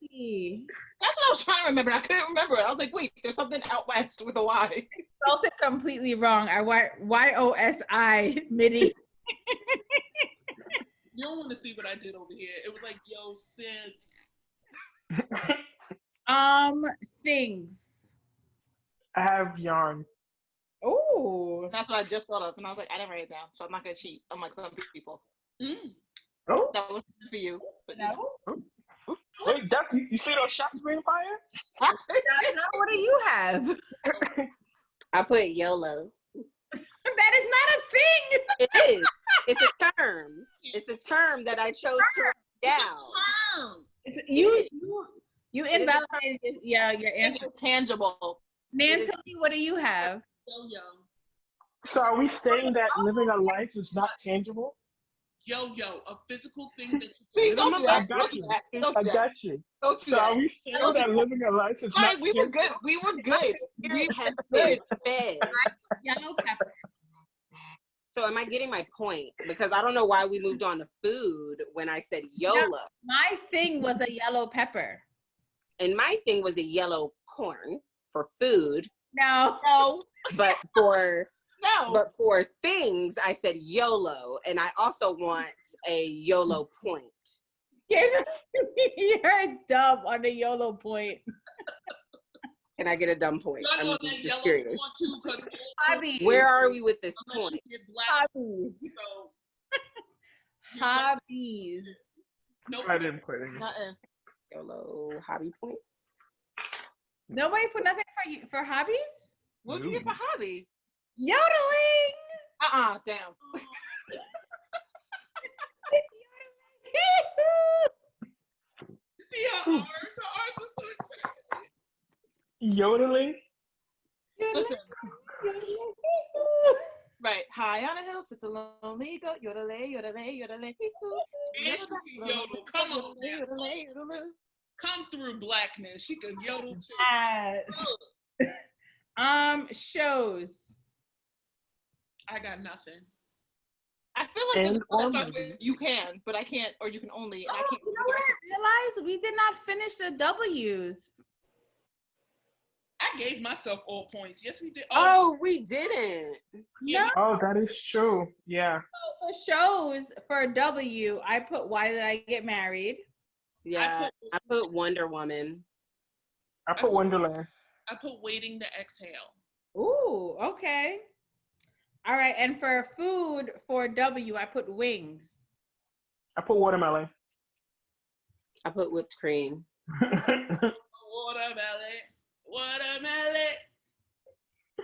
what I was trying to remember. I couldn't remember it. I was like, wait, there's something out west with a Y. spelled it completely wrong. I YOSI MIDI. You don't want to see what I did over here. It was like, yo, Sid. Things. I have Yarn. Oh. That's what I just thought of. And I was like, I didn't write it down. So I'm not going to cheat, unlike some people. Oh. That was for you. But No. Wait, you see those shots being fired? What do you have? I put YOLO. That is not a thing. It is. It's a term. It's a term that I chose to write down. You invalidated your answer. It's tangible. Nancy, what do you have? Yo-yo. So are we saying that living a life is not tangible? Yo-yo, a physical thing that you See, No, don't no, do I that. got Don't do you. that. Don't do I that. got you. Don't do So are that. we saying that living a life is Right, not we were tangible? good. We were good. Spirit has good. been fed. Yellow pepper. So am I getting my point? Because I don't know why we moved on to food when I said YOLO. My thing was a yellow pepper. And my thing was a yellow corn for food. No. But for No. But for things, I said YOLO, and I also want a YOLO point. You're dumb on the YOLO point. Can I get a dumb point? Y'all know I'm that just yellow curious. one too, because Hobbies. Where are we with this unless point? you get black, Hobbies. so Hobbies. nope. I didn't put any. Nothing. YOLO hobby point. Nobody put nothing for hobbies? What did you get for hobby? Yodeling. Damn. See how ours are so excited. Yodeling? Listen. Right. High on a hill sits a lonely goat. Yodelay, yodelay, yodelay. And she can yodel. Come on now. Yodelay, yodelay. Come through, blackness. She could yodel too. Yes. Shows. I got nothing. I feel like And this one that starts movies. with you can, but I can't, or you can only, and I Oh, can't. you know what I realized? We did not finish the W's. I gave myself all points. Yes, we did. Oh, we didn't. yeah, Oh, that is true. Yeah. For shows, for W, I put Why Did I Get Married? Yeah, I put Wonder Woman. I put Wonderland. I put waiting to exhale. Ooh, okay. All right, and for food, for W, I put wings. I put watermelon. I put whipped cream. Watermelon.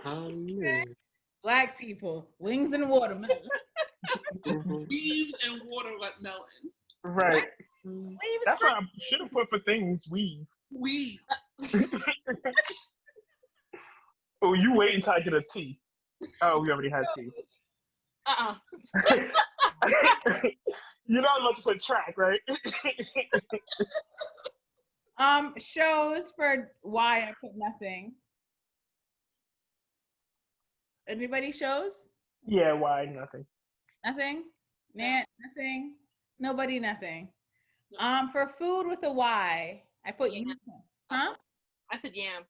Watermelon. Black people, wings and watermelon. Leaves and watermelon. Right. Leaves That's what I should have put for things. Weave. Weave. Oh, you wait until I get a T. Oh, we already had T. You know I'm about to put track, right? Shows for Y, I put nothing. Anybody shows? Yeah, why? Nothing. Nothing? Nothing? Nobody, nothing. For food with a Y, I put Yukon. Huh? I said yam.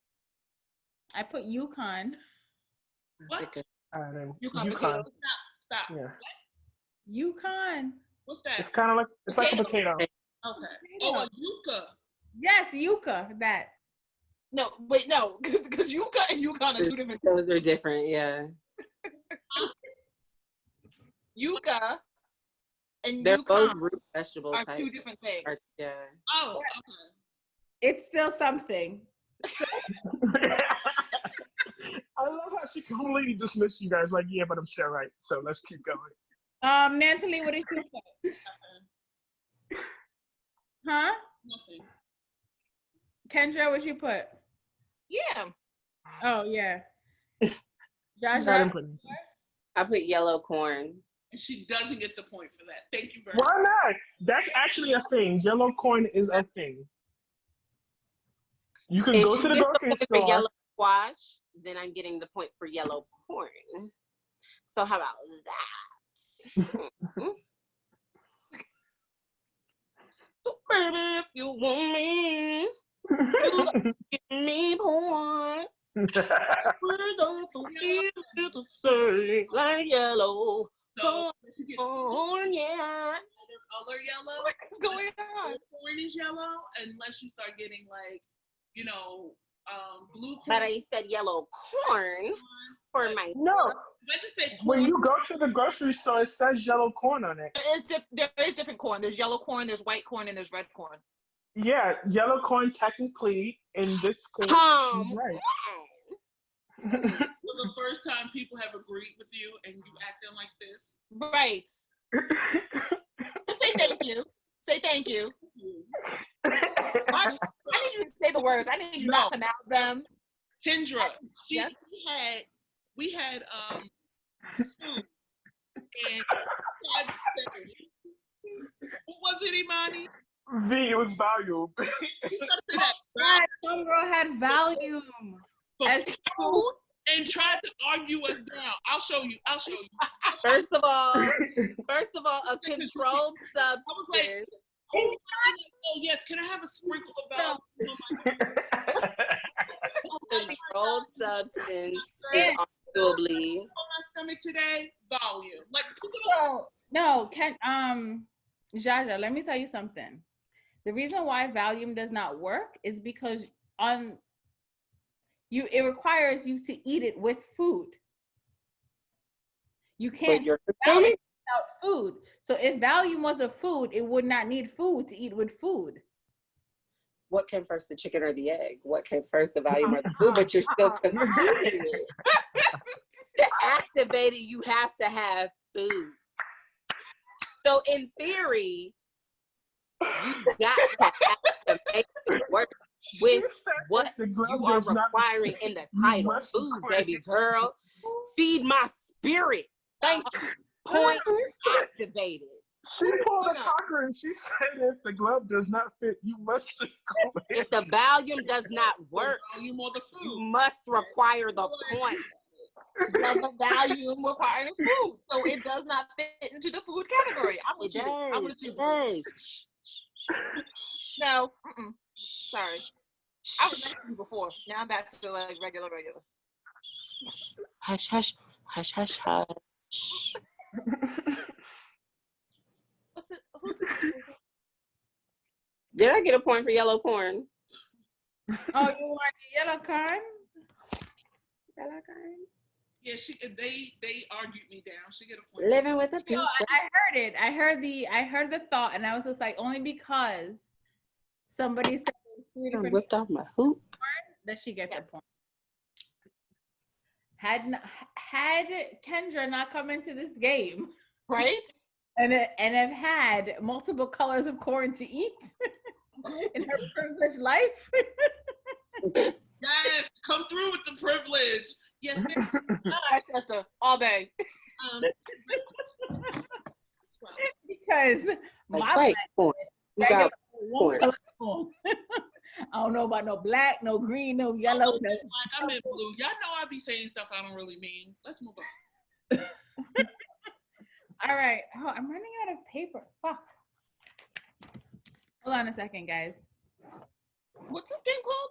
I put Yukon. What? Then Yukon Yukon. potato. Stop. Yeah. Yukon. What's that? It's kind of like like a potato. Okay. Potato. Oh, a yucca. Yes, yucca. That. No, wait, no, because yucca and Yukon are two different. Those are different, yeah. Yucca and They're both Yukon root vegetable are type. two different things. Yeah. Oh, okay. It's still something. I love how she completely dismissed you guys. Like, yeah, but I'm still right. So let's keep going. Natalie, what did you put? Huh? Nothing. Kendra, what you put? Yeah. Oh yeah. I Jaja. didn't put anything. I put yellow corn. And she doesn't get the point for that. Thank you very Why much. not? That's actually a thing. Yellow corn is a thing. You can If go she to the gets grocery the point store. for yellow squash, then I'm getting the point for yellow corn. So how about that? So baby, if you want me, you gotta give me points. Words are so easy to say, like yellow So she gets corn, yeah. another color yellow. What's going on? Corn is yellow unless you start getting like, blue corn. But I said yellow corn for my. No, If I just say corn, when you go to the grocery store, it says yellow corn on it. There is different corn. There's yellow corn, there's white corn, and there's red corn. Yeah, yellow corn technically in this case, she's right. for the first time people have agreed with you and you acting like this. Right. Just say thank you. Say thank you. I need you to say the words. I need you not to mouth them. Kendra, Yes. we had soup and what was it, Imani? V, it was volume. God, some girl had volume. As Food and tried to argue us down. I'll show you. First of all, a controlled substance. Oh yes, can I have a sprinkle of volume? Controlled substance is arguably. On my stomach today, volume. Like no, Jaja, let me tell you something. The reason why Valium does not work is because it requires you to eat it with food. You can't eat Valium without food. So if Valium was a food, it would not need food to eat with food. What came first, the chicken or the egg? What came first, the Valium or the food? But you're still consuming it. To activate it, you have to have food. So in theory, you got to have to make it work with what you are requiring in the title. Food, baby girl. Feed my spirit. Thank you. Point activated. She pulled a Cocker and she said if the glove does not fit, you must go ahead. If the volume does not work, volume or the food. you must require the point. The volume requiring food, so it does not fit into the food category. It does. No, sorry. I was next to you before. Now I'm back to like regular. Hush, hush, hush, hush, hush. Did I get a point for yellow corn? Oh, you want the yellow corn? Yellow corn. Yeah, they argued me down. She get a point. Living with a pizza. I heard it. I heard the thought, and I was just like, only because somebody said I whipped off my hoop. that she gets the point. Had Kendra not come into this game, Right? and have had multiple colors of corn to eat in her privileged life. Yes, come through with the privilege. Yes, Chester, all day. Because my Right, corn. You got one color corn. I don't know about no black, no green, no yellow. No. like I'm in blue. Y'all know I be saying stuff I don't really mean. Let's move on. All right. Oh, I'm running out of paper. Fuck. Hold on a second, guys. What's this game called?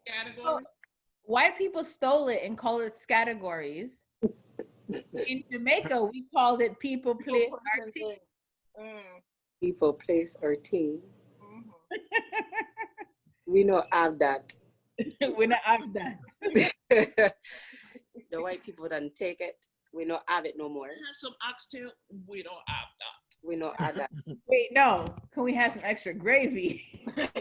Scatagories. white people stole it and call it Scatagories. In Jamaica, we called it people, place, artiste. People, place, or team. We know have that. We don't have that. The white people done take it. We don't have it no more. Have some oxtail. We don't have that. We don't have that. Wait, no. Can we have some extra gravy? Do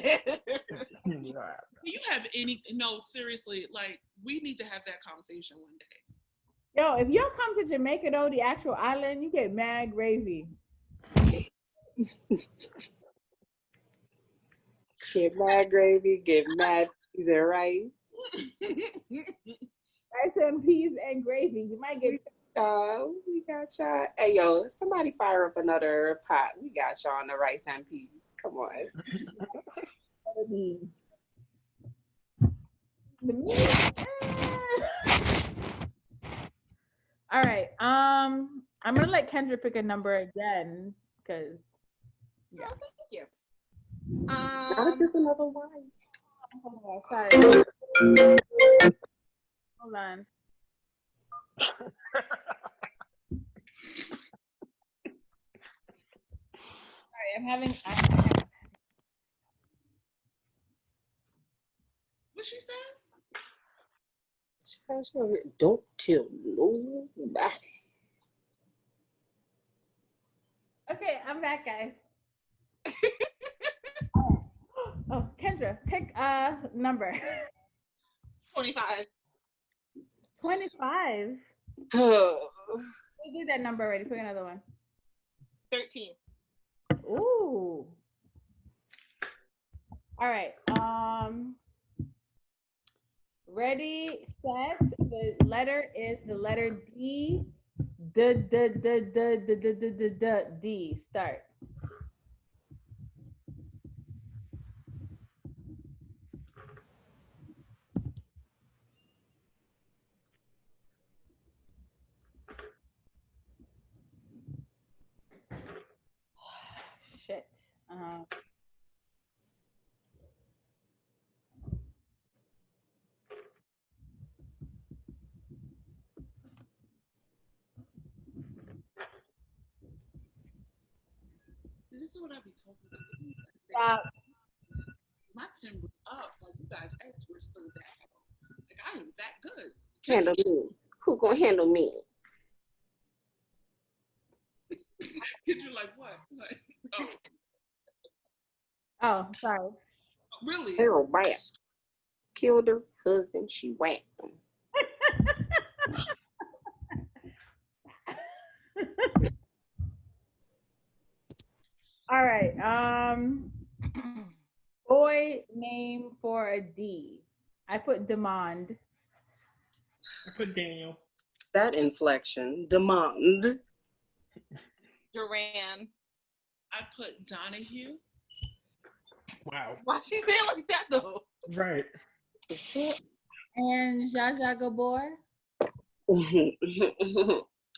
you have any? No, seriously. Like, we need to have that conversation one day. Yo, if y'all come to Jamaica though, the actual island, you get mad gravy. Get mad gravy, get mad peas and rice. Rice and peas and gravy. You might get. We got y'all. Hey, yo, somebody fire up another pot. We got y'all on the rice and peas. Come on. All right. I'm gonna let Kendra pick a number again because. Yeah. Oh, thank you. Now this another one. Hold on. Sorry, I'm having. What she said? Don't tell nobody. Okay, I'm back, guys. Oh, Kendra, pick a number. 25. 25. Oh. We did that number already. Pick another one. 13. Ooh. All right. Ready, set. The letter is the letter D. D. Start. Shit. This is what I be talking about. Stop. My pen was up. Like, you guys' eggs were still down. Like, I am that good. Handle me. Who gonna handle me? You're like, what? Like, oh. Oh, sorry. Really? Carol Bass killed her husband. She whacked him. All right. Boy name for a D. I put Demand. I put Daniel. That inflection. Demand. Duran. I put Donahue. Wow. Why she say it like that though? Right. And Jaja Gabor.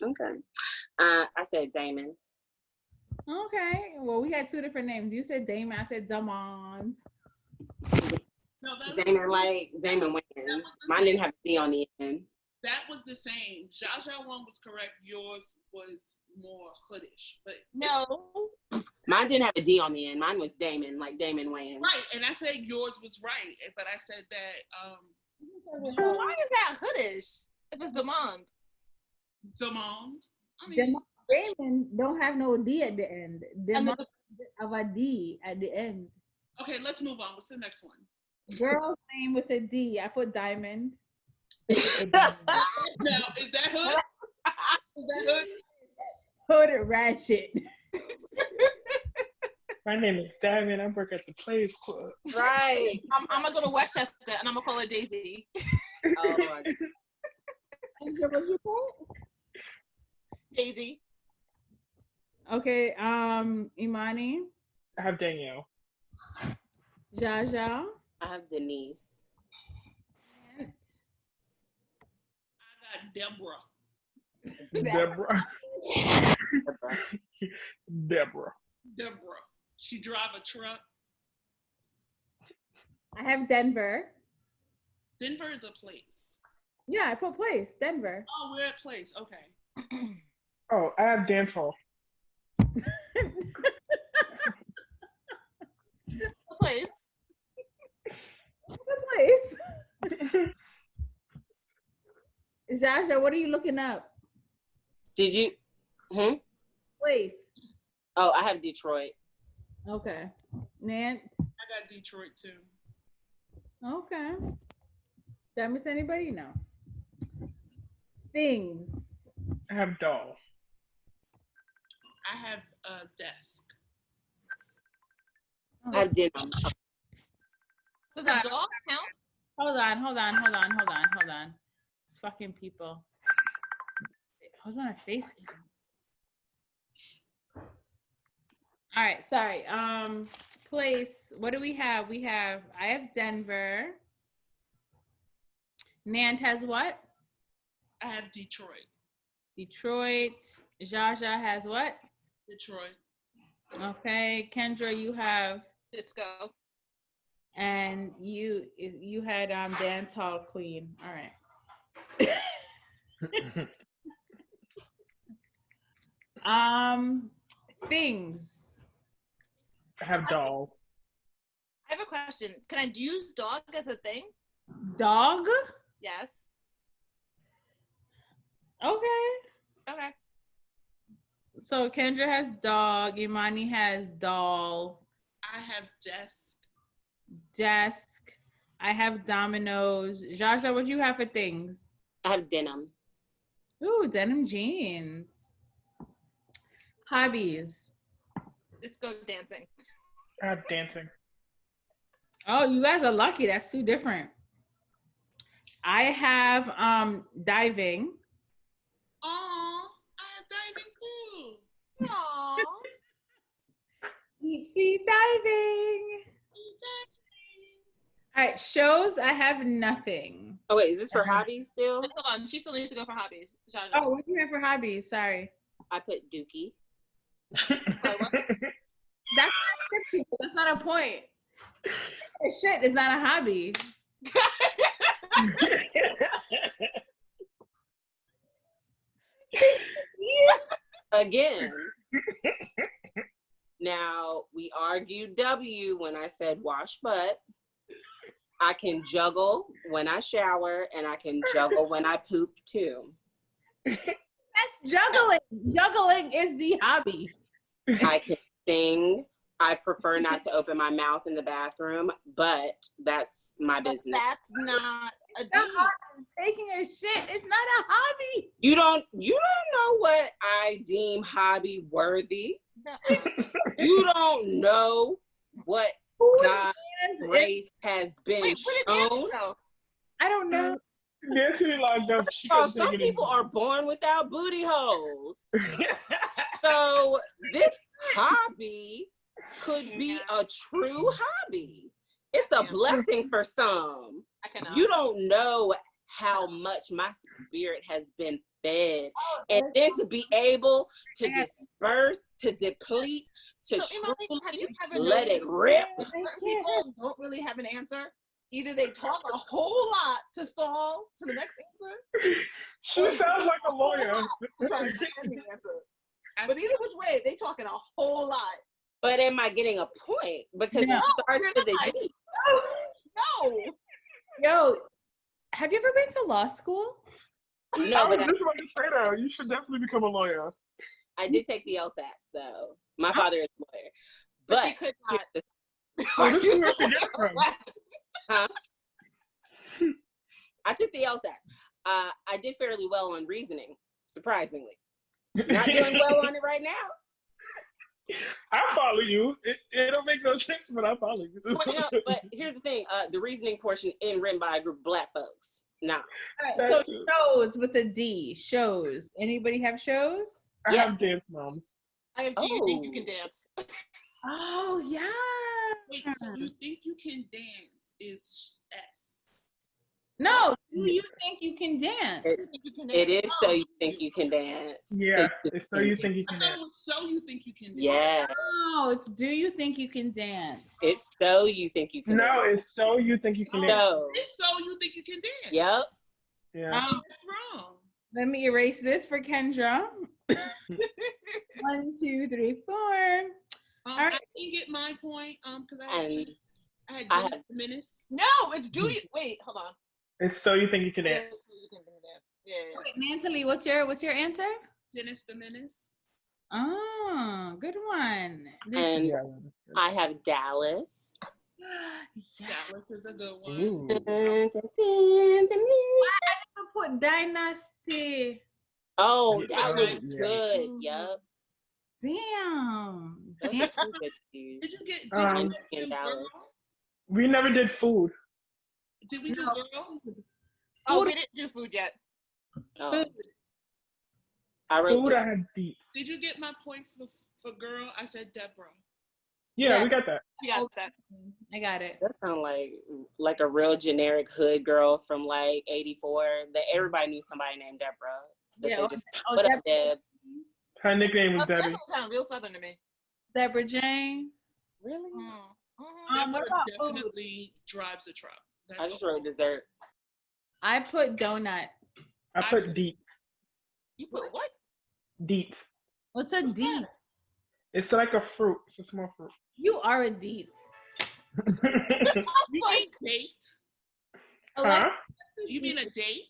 Okay. I said Damon. Okay. Well, we had two different names. You said Damon. I said Zamons. No, Damon, like Damon Wayans. Mine didn't have a D on the end. That was the same. Jaja one was correct. Yours was more hoodish. But No. Mine didn't have a D on the end. Mine was Damon, like Damon Wayans. right, and I said yours was right, but I said that Why is that hoodish? If it's demand. Demand. I mean, Damon don't have no D at the end. And Demand of a D at the end. okay, let's move on. What's the next one? Girl's name with a D. I put Diamond. Now, is that hood? Is that hood? Hood Ratchet. My name is Diamond. I work at the Plays Club. Right. I'm gonna go to Westchester and I'm gonna call her Daisy. Oh my God. What you put? Daisy. Okay, Imani, I have Danielle. Jaja, I have Denise. and I got Deborah. Deborah. Deborah. She drive a truck. I have Denver. Denver is a place. Yeah, I put place. Denver. Oh, we're at place. Okay. Oh, I have dance hall. A place. It's a place. Jaja, what are you looking up? Did you? Place. Oh, I have Detroit. Okay. Nance. I got Detroit too. Okay. Did I miss anybody? No. Things. I have doll. I have a desk. I have denim. Does a dog count? Hold on. These fucking people. I was on a FaceTime. All right, sorry. Place. What do we have? I have Denver. Nant has what? I have Detroit. Detroit. Jaja has what? Detroit. Okay. Kendra, you have, Disco. and you had dance hall queen. All right. Things. I have doll. I have a question. Can I use dog as a thing? Dog? Yes. Okay. Okay. So Kendra has dog, Imani has doll, I have desk. I have dominoes. Jaja, what do you have for things? I have denim. Ooh, denim jeans. Hobbies. Disco dancing. I have dancing. Oh, you guys are lucky. That's two different. I have diving. Oh, I have diving too. Aww. Deep sea diving. All right, shows. I have nothing. Oh wait, is this for hobbies still? Hold on. She still needs to go for hobbies. Jaja. Oh, what do you have for hobbies? Sorry. I put Dookie. Wait, what? That's not people. That's not a point. Shit is not a hobby. Again. Now we argued W when I said wash butt. I can juggle when I shower, and I can juggle when I poop too. That's juggling. Juggling is the hobby. I can sing. I prefer not to open my mouth in the bathroom, but that's my But business. that's not a That deed. hobby is taking a shit. It's not a hobby. You don't know what I deem hobby worthy. You don't know what God's grace has been Wait, what did shown. Nancy know? I don't know. Nancy locked up. She Oh, couldn't some take it people anymore. are born without booty holes. So this hobby could be a true hobby. It's a blessing for some. I cannot. You don't know how much my spirit has been fed. And then to be able to disperse, to deplete, to So, Imani, have you ever let it noticed rip. certain people don't really have an answer? Either they talk a whole lot to stall to the next answer, She sounds like a lawyer. to try to find the answer. But either which way, they talking a whole lot. But am I getting a point? Because No, it starts you're with a not. G. No. Yo, have you ever been to law school? No, I was but just about to say that. You should definitely become a lawyer. I did take the LSATs though. My father is a lawyer. But she could not. Oh, this is where she gets from. Huh? I took the LSATs. I did fairly well on reasoning, surprisingly. Not doing well on it right now. I follow you. It don't make no sense, but I follow you. But here's the thing: the reasoning portion isn't written by a group of Black folks. No. All right, so shows with a D. Shows. Anybody have shows? I Yeah. have dance moms. I have, do you think you can dance? Oh yeah. Wait, so you think you can dance is S? No, do you think you can dance? It is so you think you can dance. Yeah, it's so you think you I can thought dance. it was so you think you can dance. Yeah, No, it's do you think you can dance? it's so you think you can No, dance. it's so you think you can dance. So, It's so you think you can dance. yep. Yeah. What's wrong? Let me erase this for Kendra. 1, 2, 3, 4. I didn't get my point. Because I had I Dennis have- the Menace. No, it's do you wait, hold on. It's so you think you can dance. Yes, you can do that. Yeah. Wait, Natalie, what's your answer? Dennis the Menace. Oh, good one. And Yeah. I have Dallas. Yeah. Dallas is a good one. Ooh. I put Dynasty. Oh, Yeah. that was Yeah. good. Yep. Damn. Those are two good cues. Did you get Um, do in Dallas. girl? We never did food. Did we do No. girl? Oh, Food. we didn't do food yet. Oh. I wrote Food, this. I had deep. Did you get my point for girl? I said Deborah. Yeah, Yeah. we got that. We got that. I got it. That sounds like a real generic hood girl from like '84. That everybody knew somebody named Deborah. That Yeah, they oh, just, oh, what up, Deb? Her nickname was That Debbie. sounds real southern to me. Deborah Jane. Really? What Deborah about food? definitely drives a truck. That's I just all. wrote dessert. I put donut. I put deets. You put what? Deets. What's a D? It's like a fruit. It's a small fruit. You are a D. You Like, mean date? Huh? You mean a date?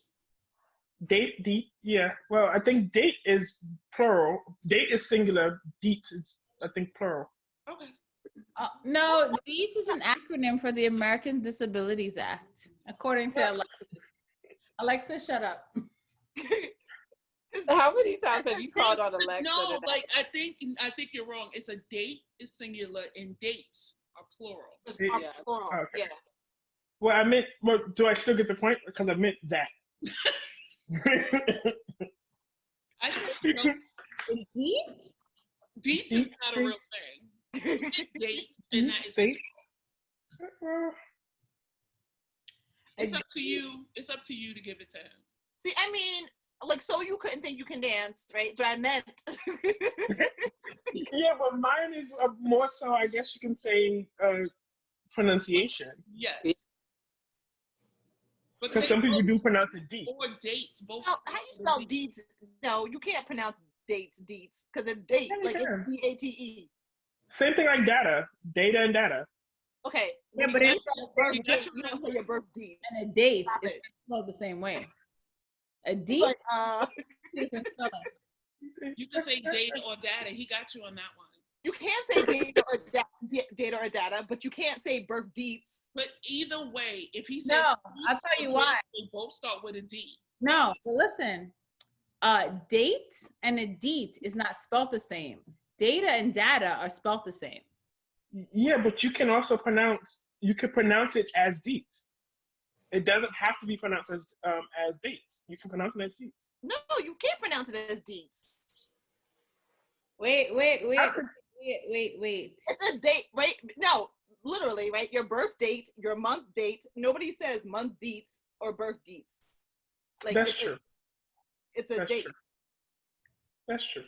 Date, deet. Yeah. Well, I think date is plural. Date is singular. Deet is, I think, plural. Okay. No, DEET is an acronym for the American Disabilities Act, according to Alexa. Alexa, shut up. How many times have you called on Alexa? No, today? like I think you're wrong. It's a date is singular and dates are plural. it's Yeah. plural. Okay. Yeah. Well, I meant, well, do I still get the point? Because I meant that. I think no, DEET? dates is not a real thing. It's dates and that is Date? it's up to you. It's up to you to give it to him. See, I mean, like, so you couldn't think you can dance, right? But I meant. Yeah, but mine is more so, I guess you can say, pronunciation. Yes. But Because they some people both- do pronounce it deep. or dates both. How you spell deets? No, you can't pronounce dates deets because it's date. Yeah, you Like, can. it's DATE. Same thing like data. Data and data. Okay. Yeah, but it's not a You birth don't say your birth deeds. and a date Stop is it. spelled the same way. A It's D like, different spelling. You can say data or data. He got you on that one. you can't say data or data, but you can't say birth deets. But either way, if he says No, dates I'll tell or you why. dates, they both start with a D. No, but listen. Date and a deet is not spelled the same. Data and data are spelled the same. Yeah, but you can also pronounce it as deets. It doesn't have to be pronounced as dates. You can pronounce it as deets. No, you can't pronounce it as deets. Wait. It's a date, right? No, literally, right? Your birth date, your month date. Nobody says month deets or birth deets. Like, That's true. It's a That's date. true. That's true.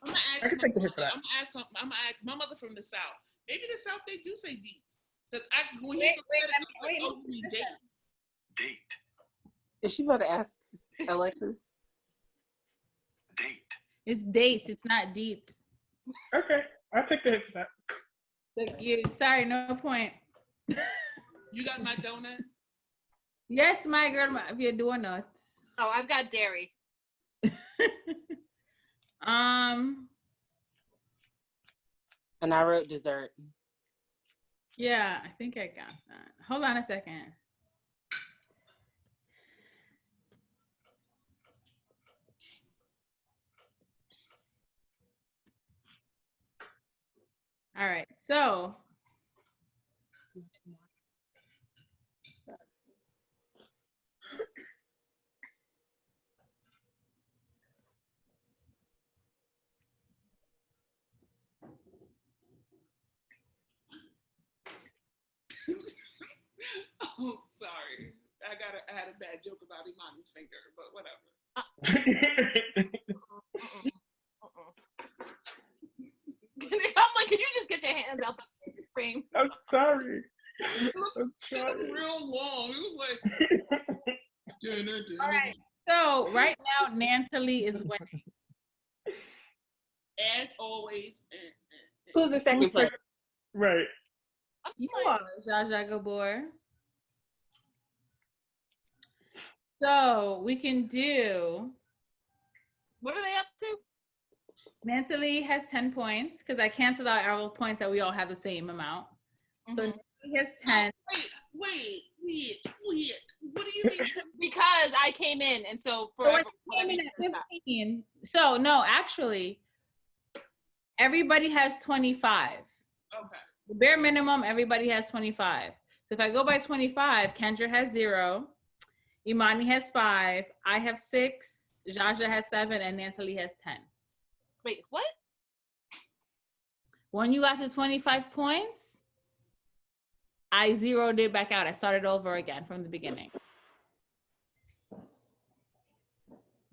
I'm gonna I ask can my take the hit mother. for that. I'm gonna ask my mother from the South. Maybe the South they do say deets. Because when Wait, he said it, I was like, wait, oh, you mean listen. date. Date. Is she about to ask Alexis? Date. It's date. It's not deet. Okay, I'll take the hit for that. Like you, sorry, no point. You got my donut? Yes, my girl, if you're doing nuts. Oh, I've got dairy. And I wrote dessert. Yeah, I think I got that. Hold on a second. All right, so Oh, sorry. Imani's finger, but whatever. I'm like, can you just get your hands out the frame? I'm sorry. It looked real long. It was like. All right. So right now, Natalie is winning. As always. Who's in second place? Right. You are Jaja Gabor. So we can do. What are they up to? Natalie has 10 points because I canceled out our points that we all have the same amount. So Natalie has 10. Wait. What do you mean? Because I came in, and so for came in at 15. So no, actually, everybody has 25. Okay. The bare minimum, everybody has 25. So if I go by 25, Kendra has 0, Imani has 5, I have 6, Jaja has 7, and Natalie has 10. Wait, what? When you got to 25 points, I zeroed it back out. I started over again from the beginning.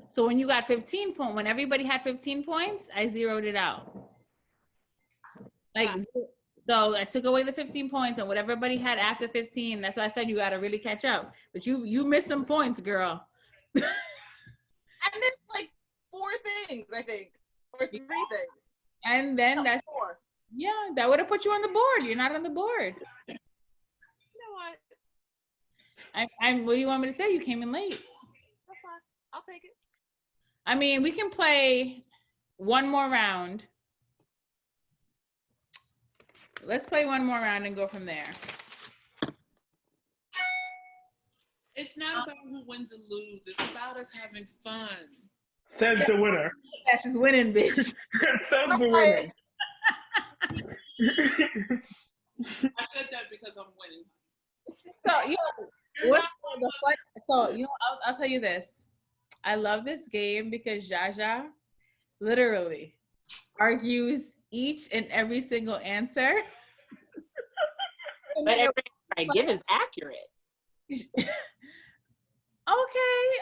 So when you got 15 points, when everybody had 15 points, I zeroed it out. Like, so I took away the 15 points, and what everybody had after 15, that's why I said you got to really catch up. But you missed some points, girl. I missed like 4 things, I think, or 3 things. And then that's 4. Yeah, that would have put you on the board. You're not on the board. You know what? What do you want me to say? You came in late. That's fine. I'll take it. I mean, we can play one more round. Let's play one more round and go from there. It's not about who wins or loses. It's about us having fun. Says the winner. That's is winning, bitch. Says the winner. I said that because I'm winning. So, I'll tell you this. I love this game because Jaja literally argues each and every single answer. But everything I give is accurate. Okay,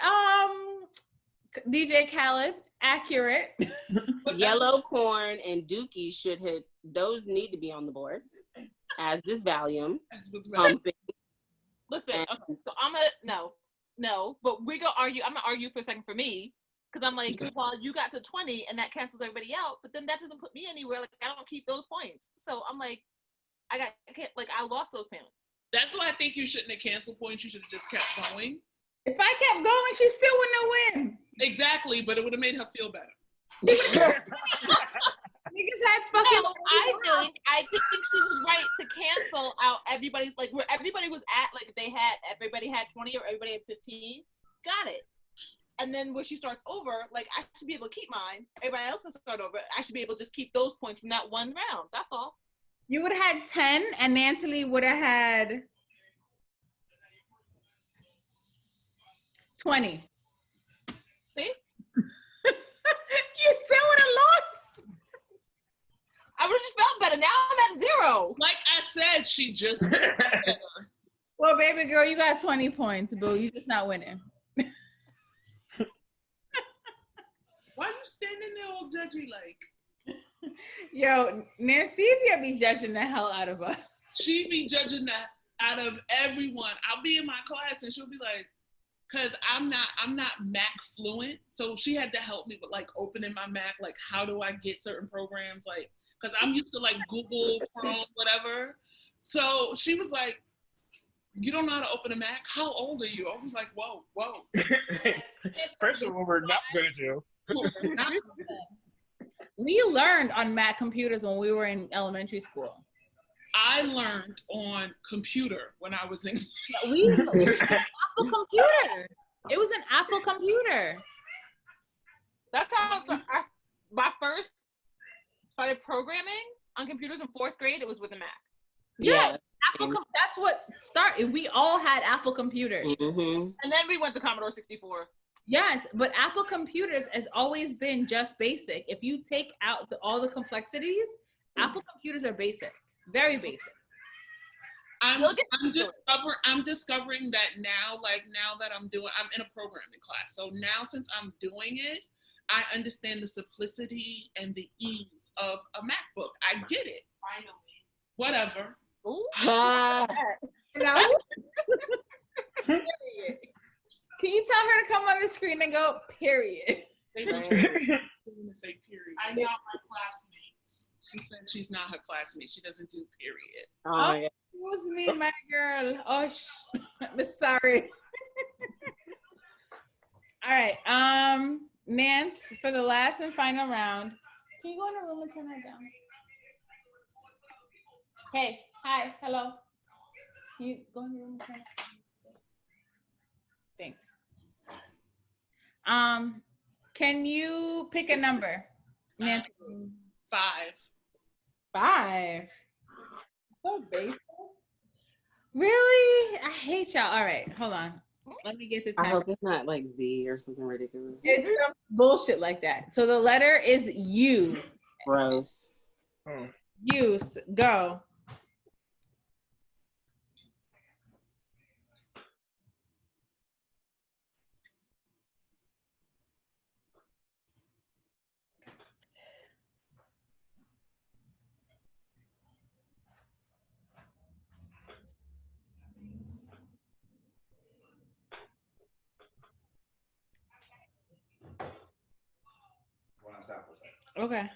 DJ Khaled, accurate. Yellow corn and Dookie should hit. Those need to be on the board. As this Valium. Listen, okay, so I'm no, but we're gonna argue. I'm gonna argue for a second for me, because I'm like, well, you got to 20 and that cancels everybody out, but then that doesn't put me anywhere. Like, I don't keep those points. So I'm like, I lost those points. That's why I think you shouldn't have canceled points. You should have just kept going. If I kept going, she still wouldn't win. Exactly, but it would have made her feel better. Niggas had fucking. No, I think she was right to cancel out everybody's, like, where everybody was at, like, everybody had 20 or everybody had 15. Got it. And then when she starts over, like, I should be able to keep mine. Everybody else can start over. I should be able to just keep those points from that one round. That's all. You would have had 10, and Natalie would have had 20. See? You still would have lost. I would have just felt better. Now I'm at 0. Like I said, she just went better. Well, baby girl, you got 20 points, boo. You just not winning. Why you standing there all judgy like? Yo, Nancivia be judging the hell out of us. She be judging that out of everyone. I'll be in my class and she'll be like, cause I'm not Mac fluent. So she had to help me with like opening my Mac, like how do I get certain programs? Like, cause I'm used to like Google, Chrome, whatever. So she was like, you don't know how to open a Mac? How old are you? I was like, whoa. First of all, we're not good at you. We learned on Mac computers when we were in elementary school. I learned on computer when I was in. It was an Apple computer. It was an Apple computer. That's how my first started programming on computers in 4th grade. It was with a Mac. Yeah. That's what started. We all had Apple computers. Mm-hmm. And then we went to Commodore 64. Yes, but Apple computers has always been just basic. If you take out all the complexities, Apple computers are basic, very basic. I'm You'll get used to it. I'm discovering that now, like now that I'm in a programming class. So now since I'm doing it, I understand the simplicity and the ease of a MacBook. I get it. Finally. Whatever. Ooh. No. Period. Can you tell her to come on the screen and go, period? They want to say period. I'm not my classmates. She says she's not her classmate. She doesn't do period. Oh, excuse me, my girl. Oh, I'm sorry. All right. Nance, for the last and final round, can you go in the room and turn that down? Hey, hi, hello. Can you go in the room and turn that down? Thanks. Can you pick a number? Nance? 5. 5. So basic. Really? I hate y'all. All right, hold on. Let me get the time. I hope it's not like Z or something ridiculous. It's some bullshit like that. So the letter is U. Gross. Use. Go. Okay.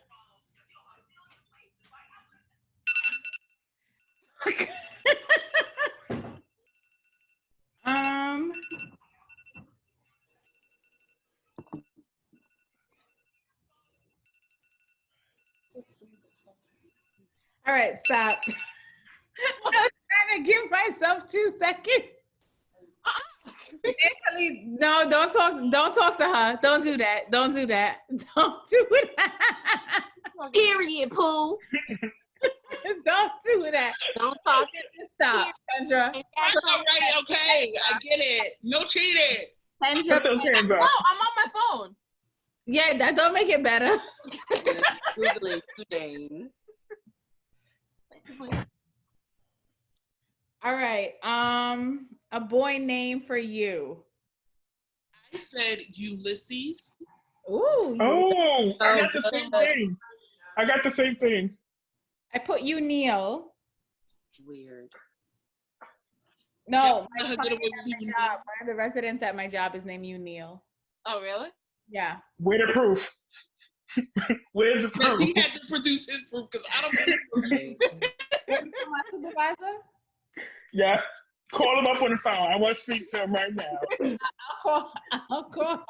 All right, stop. I'm trying to give myself 2 seconds. No, don't talk to her. Don't do that. Don't do that. Don't do that. Period, Pooh. Don't do that. Don't talk. Stop, Kendra. That's all right. Okay, I get it. No cheating. Kendra, Put those hands No, up. I'm on my phone. yeah, that don't make it better. Googling 2 names. All right. A boy name for you. I said Ulysses. Ooh. Oh, I got the same thing. I got the same thing. I put you Neil. Weird. No, Yeah, my I did it with client at my you, job, one of the residents at my job is named you Neil. Oh, really? Yeah. Where the proof? Where's the Yes, proof? he had to produce his proof because I don't believe him. My supervisor? Yeah. Call him up on the phone. I want to speak to him right now. I'll call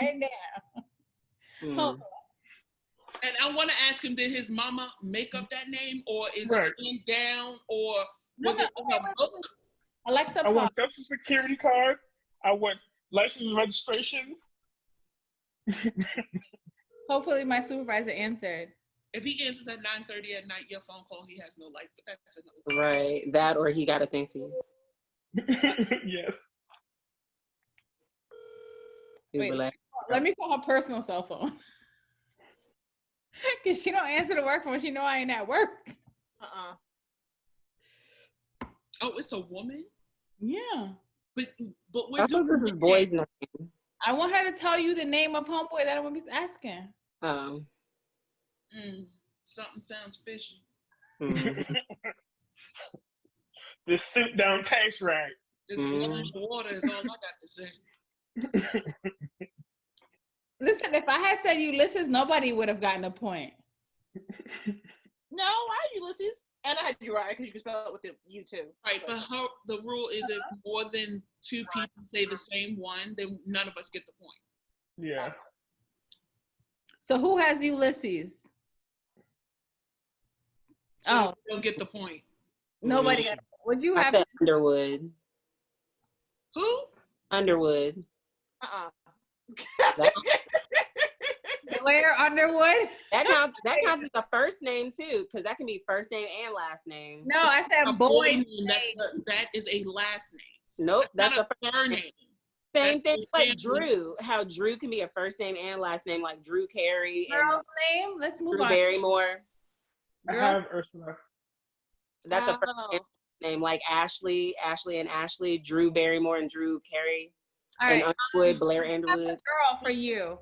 right now. Mm. Hold on. And I want to ask him, did his mama make up that name, or is Right. it down, or No, was no, it in a book? Alexa, I pause. want social security card. I want license and registrations. Hopefully my supervisor answered. If he answers at 9:30 at night, your phone call, he has no life. But that's another. Right. That or he got a thing for you. Yes. He'll Wait. be like, Let me call her personal cell phone. Because she don't answer the work phone. She know I ain't at work. Oh, it's a woman. Yeah. But we're I doing thought this is boy's name. I want her to tell you the name of homeboy that I'm gonna be asking. Something sounds fishy. Mm. This suit don't taste right. This blood in the water is all I got to say. Listen, if I had said Ulysses, nobody would have gotten a point. No, why Ulysses? And I had Uriah because you can spell it with the U too. Right, but the rule is if more than 2 people say the same one, then none of us get the point. Yeah. So who has Ulysses? So we don't get the point. Nobody. Would you I have said Underwood. Who? Underwood. Blair Underwood? That counts as a first name too, because that can be first name and last name. No, I said A boy name. name. That is a last name. Nope, That's that's not a surname. same That's thing a like family. Drew. How Drew can be a first name and last name, like Drew Carey and Girl's name? Let's move Drew on. Barrymore. I have Ursula. That's a first name name, like Ashley, and Ashley, Drew Barrymore and Drew Carey, All and right. Underwood, Blair I have a Underwood. girl for you.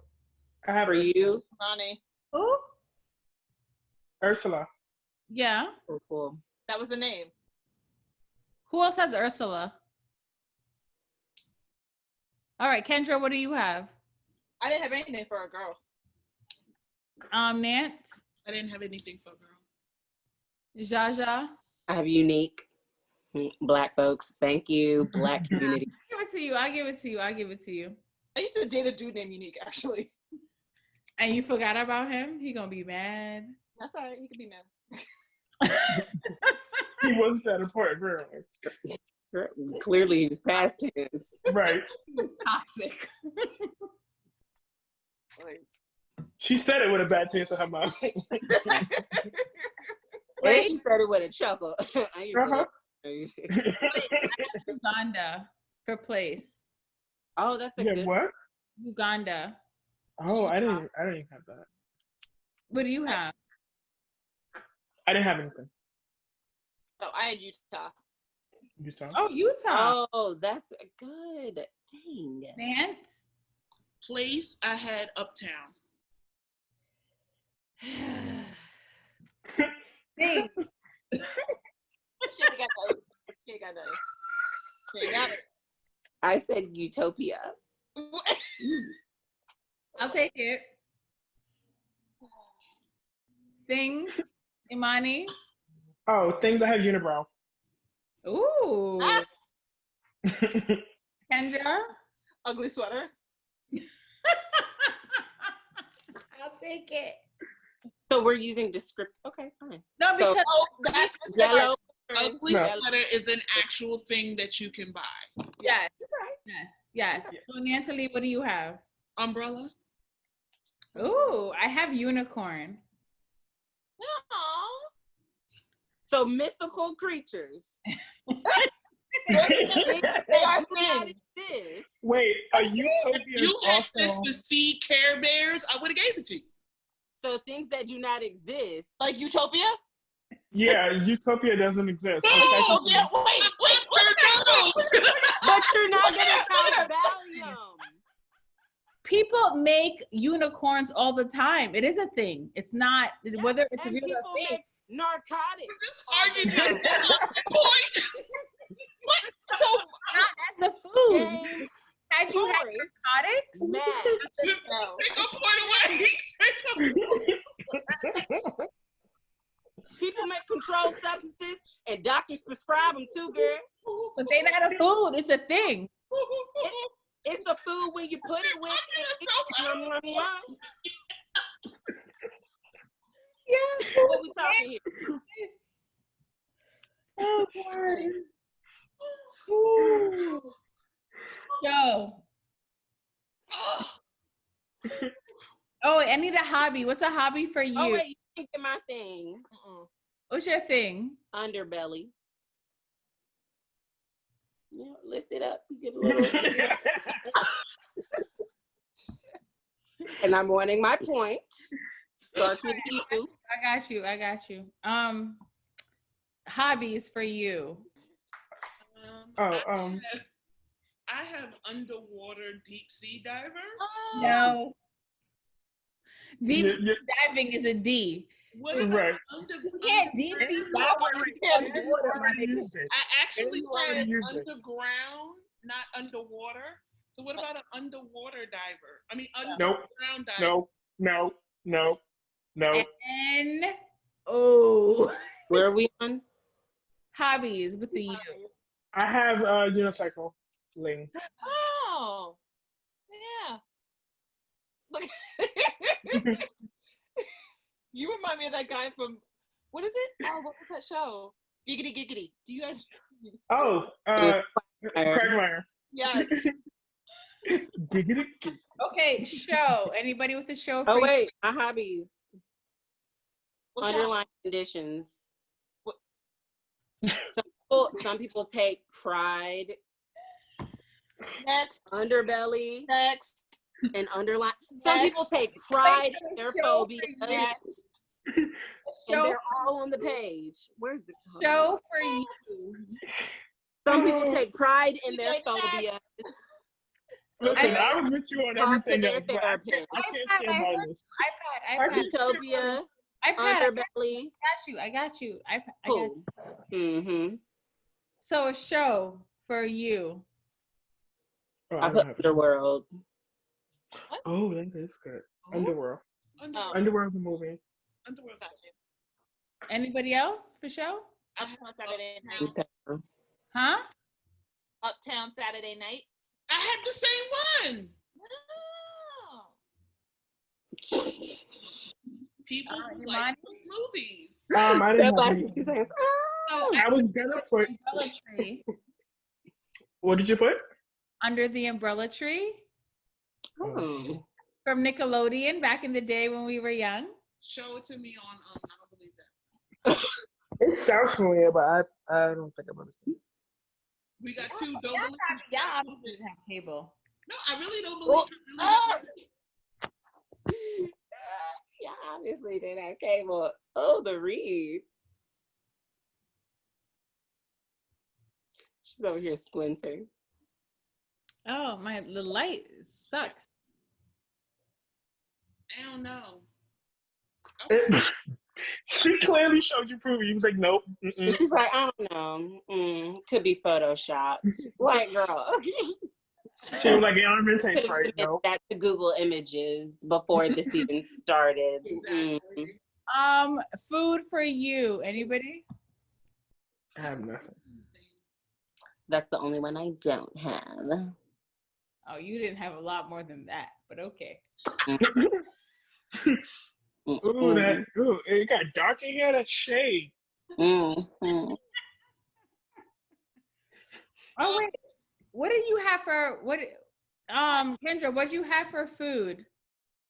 I have For you, Ronnie. Who? Ursula. Yeah. cool. That was the name. Who else has Ursula? All right, Kendra, what do you have? I didn't have anything for a girl. Nance, I didn't have anything for a girl. Jaja. I have unique Black folks. Thank you, Black community. I'll give it to you. I'll give it to you. I'll give it to you. I used to date a dude named Unique, actually. And you forgot about him? He gonna be mad. That's all right. He could be mad. He wasn't that important, really. Clearly, he's past tense. Right. He's toxic. Like, She said it with a bad taste in her mouth. And she said it with a chuckle. I used to- Uganda for place. Oh, that's a Yeah, good. what? Uganda. Oh, I didn't have that. What do you have? I didn't have anything. oh, I had Utah. You saw? Oh, Utah. Oh, that's good. Dang. Nance. Place, I had Uptown. Tings. She ain't got that. She ain't got that. She ain't got it. I said Utopia. I'll take it. Things. Imani. Oh, things I have unibrow. Ooh. Ah. Kendra. Ugly sweater. I'll take it. So we're using descriptive. Okay, fine. No, So- because Oh, that's specific. Yellow. Ugly No. sweater is an actual thing that you can buy. yes, yes. So Natalie, what do you have? Umbrella. Ooh, I have unicorn. Aw. So mythical creatures. They are That things. is Wait, a If utopia is you had said also to see Care Bears, I would have gave it to you. so things that do not exist. Like Utopia? yeah, utopia doesn't exist. So Oh, technically- yeah, wait. But you're not gonna count Valium. People make unicorns all the time. It is a thing. It's not whether it's And real people or fake. make narcotics. Just arguing that point. So, Not as a food. Game Had you had points narcotics? match. no. Take a point away. Take a People make controlled substances and doctors prescribe them too, girl. But they not a food. It's a thing. It's a food when you put it with it. Yeah. What we talking here? Oh boy. Ooh. Yo. Oh, I need a hobby. What's a hobby for you? Oh wait, you didn't get my thing. What's your thing? Underbelly. Yeah, lift it up. You get a little. And I'm wanting my point. Starts with you. I got you. Hobbies for you. Oh, I have underwater deep sea diver. No. Deep Yeah, sea yeah. diving is a D. What is Right. You can't deep sea dive underwater, my nigga. I actually You already had used it. underground, not underwater. So what about an underwater diver? I mean, Nope. underground diver. No. And Where are we on? hobbies with the U. I have unicycle ling. Oh. Yeah. Look. You remind me of that guy from, what is it? Oh, what was that show? Giggity Giggity. Do you guys? Oh, It was Quagmire. Yes. Giggity. Okay, show. Anybody with a show for Oh you? wait, my hobbies. What's that? Underlying conditions. What? Some people take pride, Next. underbelly, Next. and underline. Some Next. people take pride Wait, in their show phobia. for you. Next. And Show, they're all on the page. Where's the show for you. Some people take pride in their Okay, phobia. Listen, I was with you on Talk to everything their else, but I therapist. can't stand by this. iPad. Utopia, underbelly. I got you. I got Cool. you. Mm-hmm. So a show for you. Oh, I don't put have it. Underworld. Oh, that is good. Underworld. Underworld. Underworld's a movie. Underworld. Anybody else for show? Uptown Saturday Night. Huh? Uptown Saturday Night. I had the same one. Oh. People who you like mind? movies. I didn't have any. 2 seconds. So I was gonna put. umbrella tree. What did you put? Under the Umbrella Tree Oh. from Nickelodeon back in the day when we were young. Show it to me on. I don't believe that. It sounds familiar, but I don't think I'm gonna see it. We got two. Don't Yeah, believe. yeah, obviously didn't have cable. No, I really don't believe. Yeah, obviously didn't have cable. Oh, the read. She's over here squinting. Oh, the light sucks. I don't know. She clearly showed you proof. You was like, nope. Mm-mm. She's like, I don't know. Could be Photoshop. Like, girl. She was like, yeah, I'm in taste Could right now. that to Google Images before this even started. Exactly. Food for you. Anybody? I have nothing. That's the only one I don't have. Oh, you didn't have a lot more than that, but okay. Ooh, it got dark in here. That's shade. Mm-hmm. Oh wait, what do you have for what? Kendra, what do you have for food?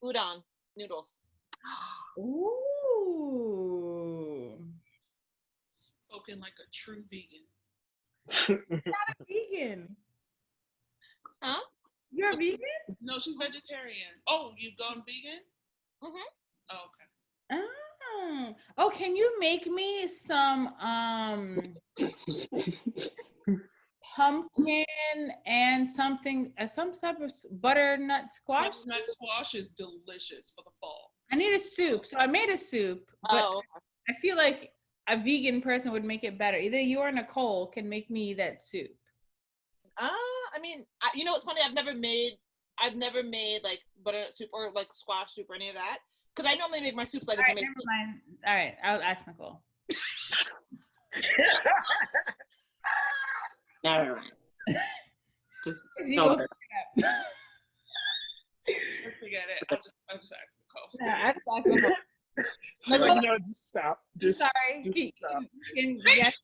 Udon noodles. Ooh, Spoken like a true vegan. vegan. Huh? You're vegan? No, she's vegetarian. Oh, you've gone vegan? Mhm. Oh, okay. Oh, can you make me some pumpkin and something, some type of butternut squash? Butternut squash is delicious for the fall. I need a soup, so I made a soup, but Oh, I feel like a vegan person would make it better. Either you or Nicole can make me that soup. I mean, you know what's funny? I've never made like butternut soup or like squash soup or any of that. Because I normally make my soups like All a right, Jamaican. never mind. All right, I'll ask Nicole. Never mind. Just You don't go worry. Forget it. I'll just ask Nicole. Yeah, I just asked Nicole. She's like, no, just stop. Just Sorry. Just stop. Yes.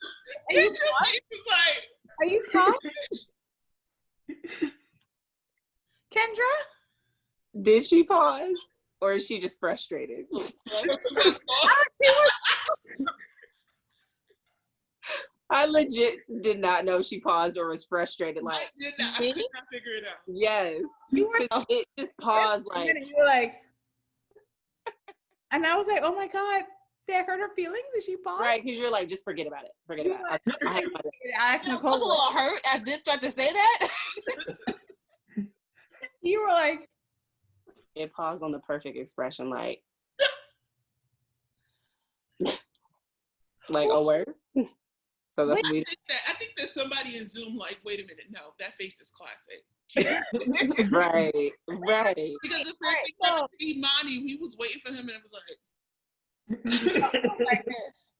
Are you paused? Kendra? Did she pause? Or is she just frustrated? I legit did not know she paused or was frustrated. I Like, did not. I could not figure it out. yes. You were It just paused like, you were like, and I was like, oh my God, did I hurt her feelings? Did she pause? right, because you're like, just forget about it. Forget about it. I asked I was a Nicole. little hurt. I did start to say that. You were like, it paused on the perfect expression, like, like, oh, where? So that's weird. I think there's somebody in Zoom like, wait a minute, no, that face is classic. Right. Because the same thing happened to Imani. We was waiting for him and it was like this.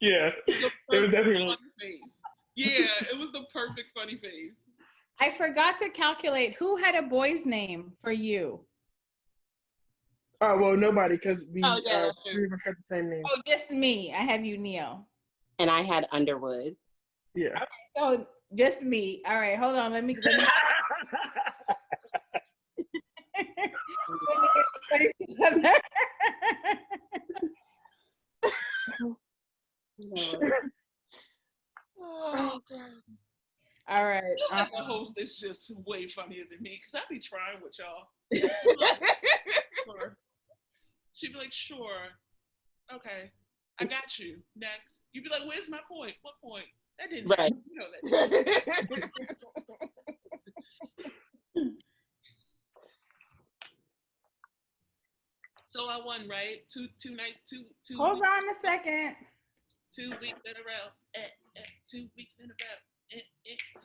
Yeah, the it was perfect definitely. funny face. Yeah, it was the perfect funny face. I forgot to calculate who had a boy's name for you. Oh well, nobody, because we Oh, yeah, that's true. three of us got the same name. Oh, just me. I have you, Neil. And I had Underwood. Yeah. Oh, just me. All right, hold on. Let me get face together. Oh, All right. As a host, it's just way funnier than me because I be trying with y'all. She'd be like, sure. Okay. I got you. Next. You'd be like, where's my point? What point? That didn't Right. happen. You know that. So I won, right? Two Hold weeks, on a second. 2 weeks in a row. 2 weeks in a row.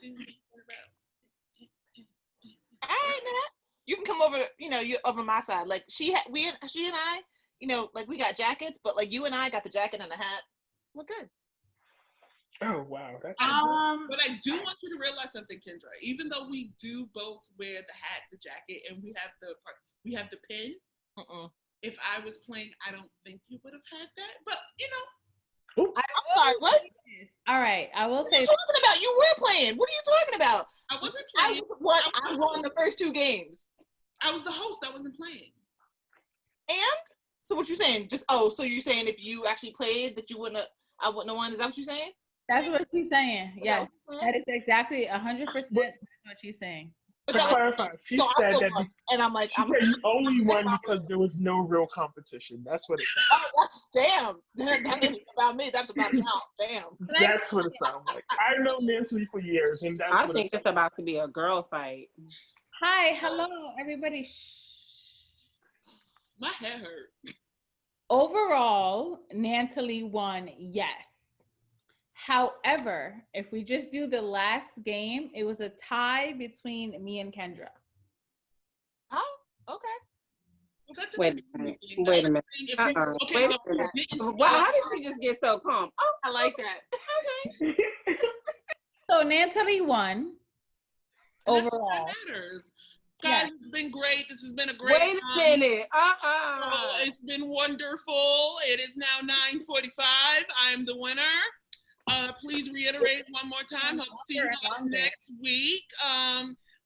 2 weeks in a row. All right, Nat. You can come over, you over my side. Like she and I, like we got jackets, but like you and I got the jacket and the hat. We're good. Oh wow, that's But I do want you to realize something, Kendra. Even though we do both wear the hat, the jacket, and we have the pin. If I was playing, I don't think you would have had that. But I'm sorry, what? All right, I will What are say you talking about? You were playing. What are you talking about? I wasn't I playing. won the first 2 games. I was the host. I wasn't playing. And so what you saying? So you're saying if you actually played that I wouldn't have won? Is that what you're saying? that's what she's saying. Yes, Yeah. that is exactly 100% what she's saying. But to that was, clarify, she so said I'm that so and I'm like, she said you only won because there was no real competition. That's what it sounds oh, that's damn. That ain't about me. That's about y'all. Damn. like. That's what it sounds like. I've known Nancy for years, and that's I what think it it's about to be a girl fight. Hi, hello, everybody. Shh. My head hurt. Overall, Natalie won, yes. However, if we just do the last game, it was a tie between me and Kendra. Oh, okay. Well, that doesn't Wait mean a minute. anything. Wait a minute. If you- okay, Wait so a minute. you didn't Wow, start- how did she just get so calm? Oh, I like that. So Natalie won and that's overall. what matters. Guys, Yeah. it's been great. This has been a great wait a time. minute. Oh, it's been wonderful. It is now 9:45. I'm the winner. Please reiterate one more time. Hope to see you guys next week.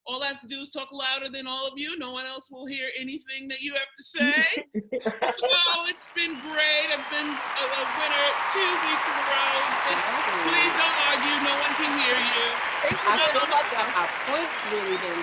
All I have to do is talk louder than all of you. No one else will hear anything that you have to say. So it's been great. I've been a winner 2 weeks in a row. Please don't argue. No one can hear you. Thanks I for feel doing like our points really been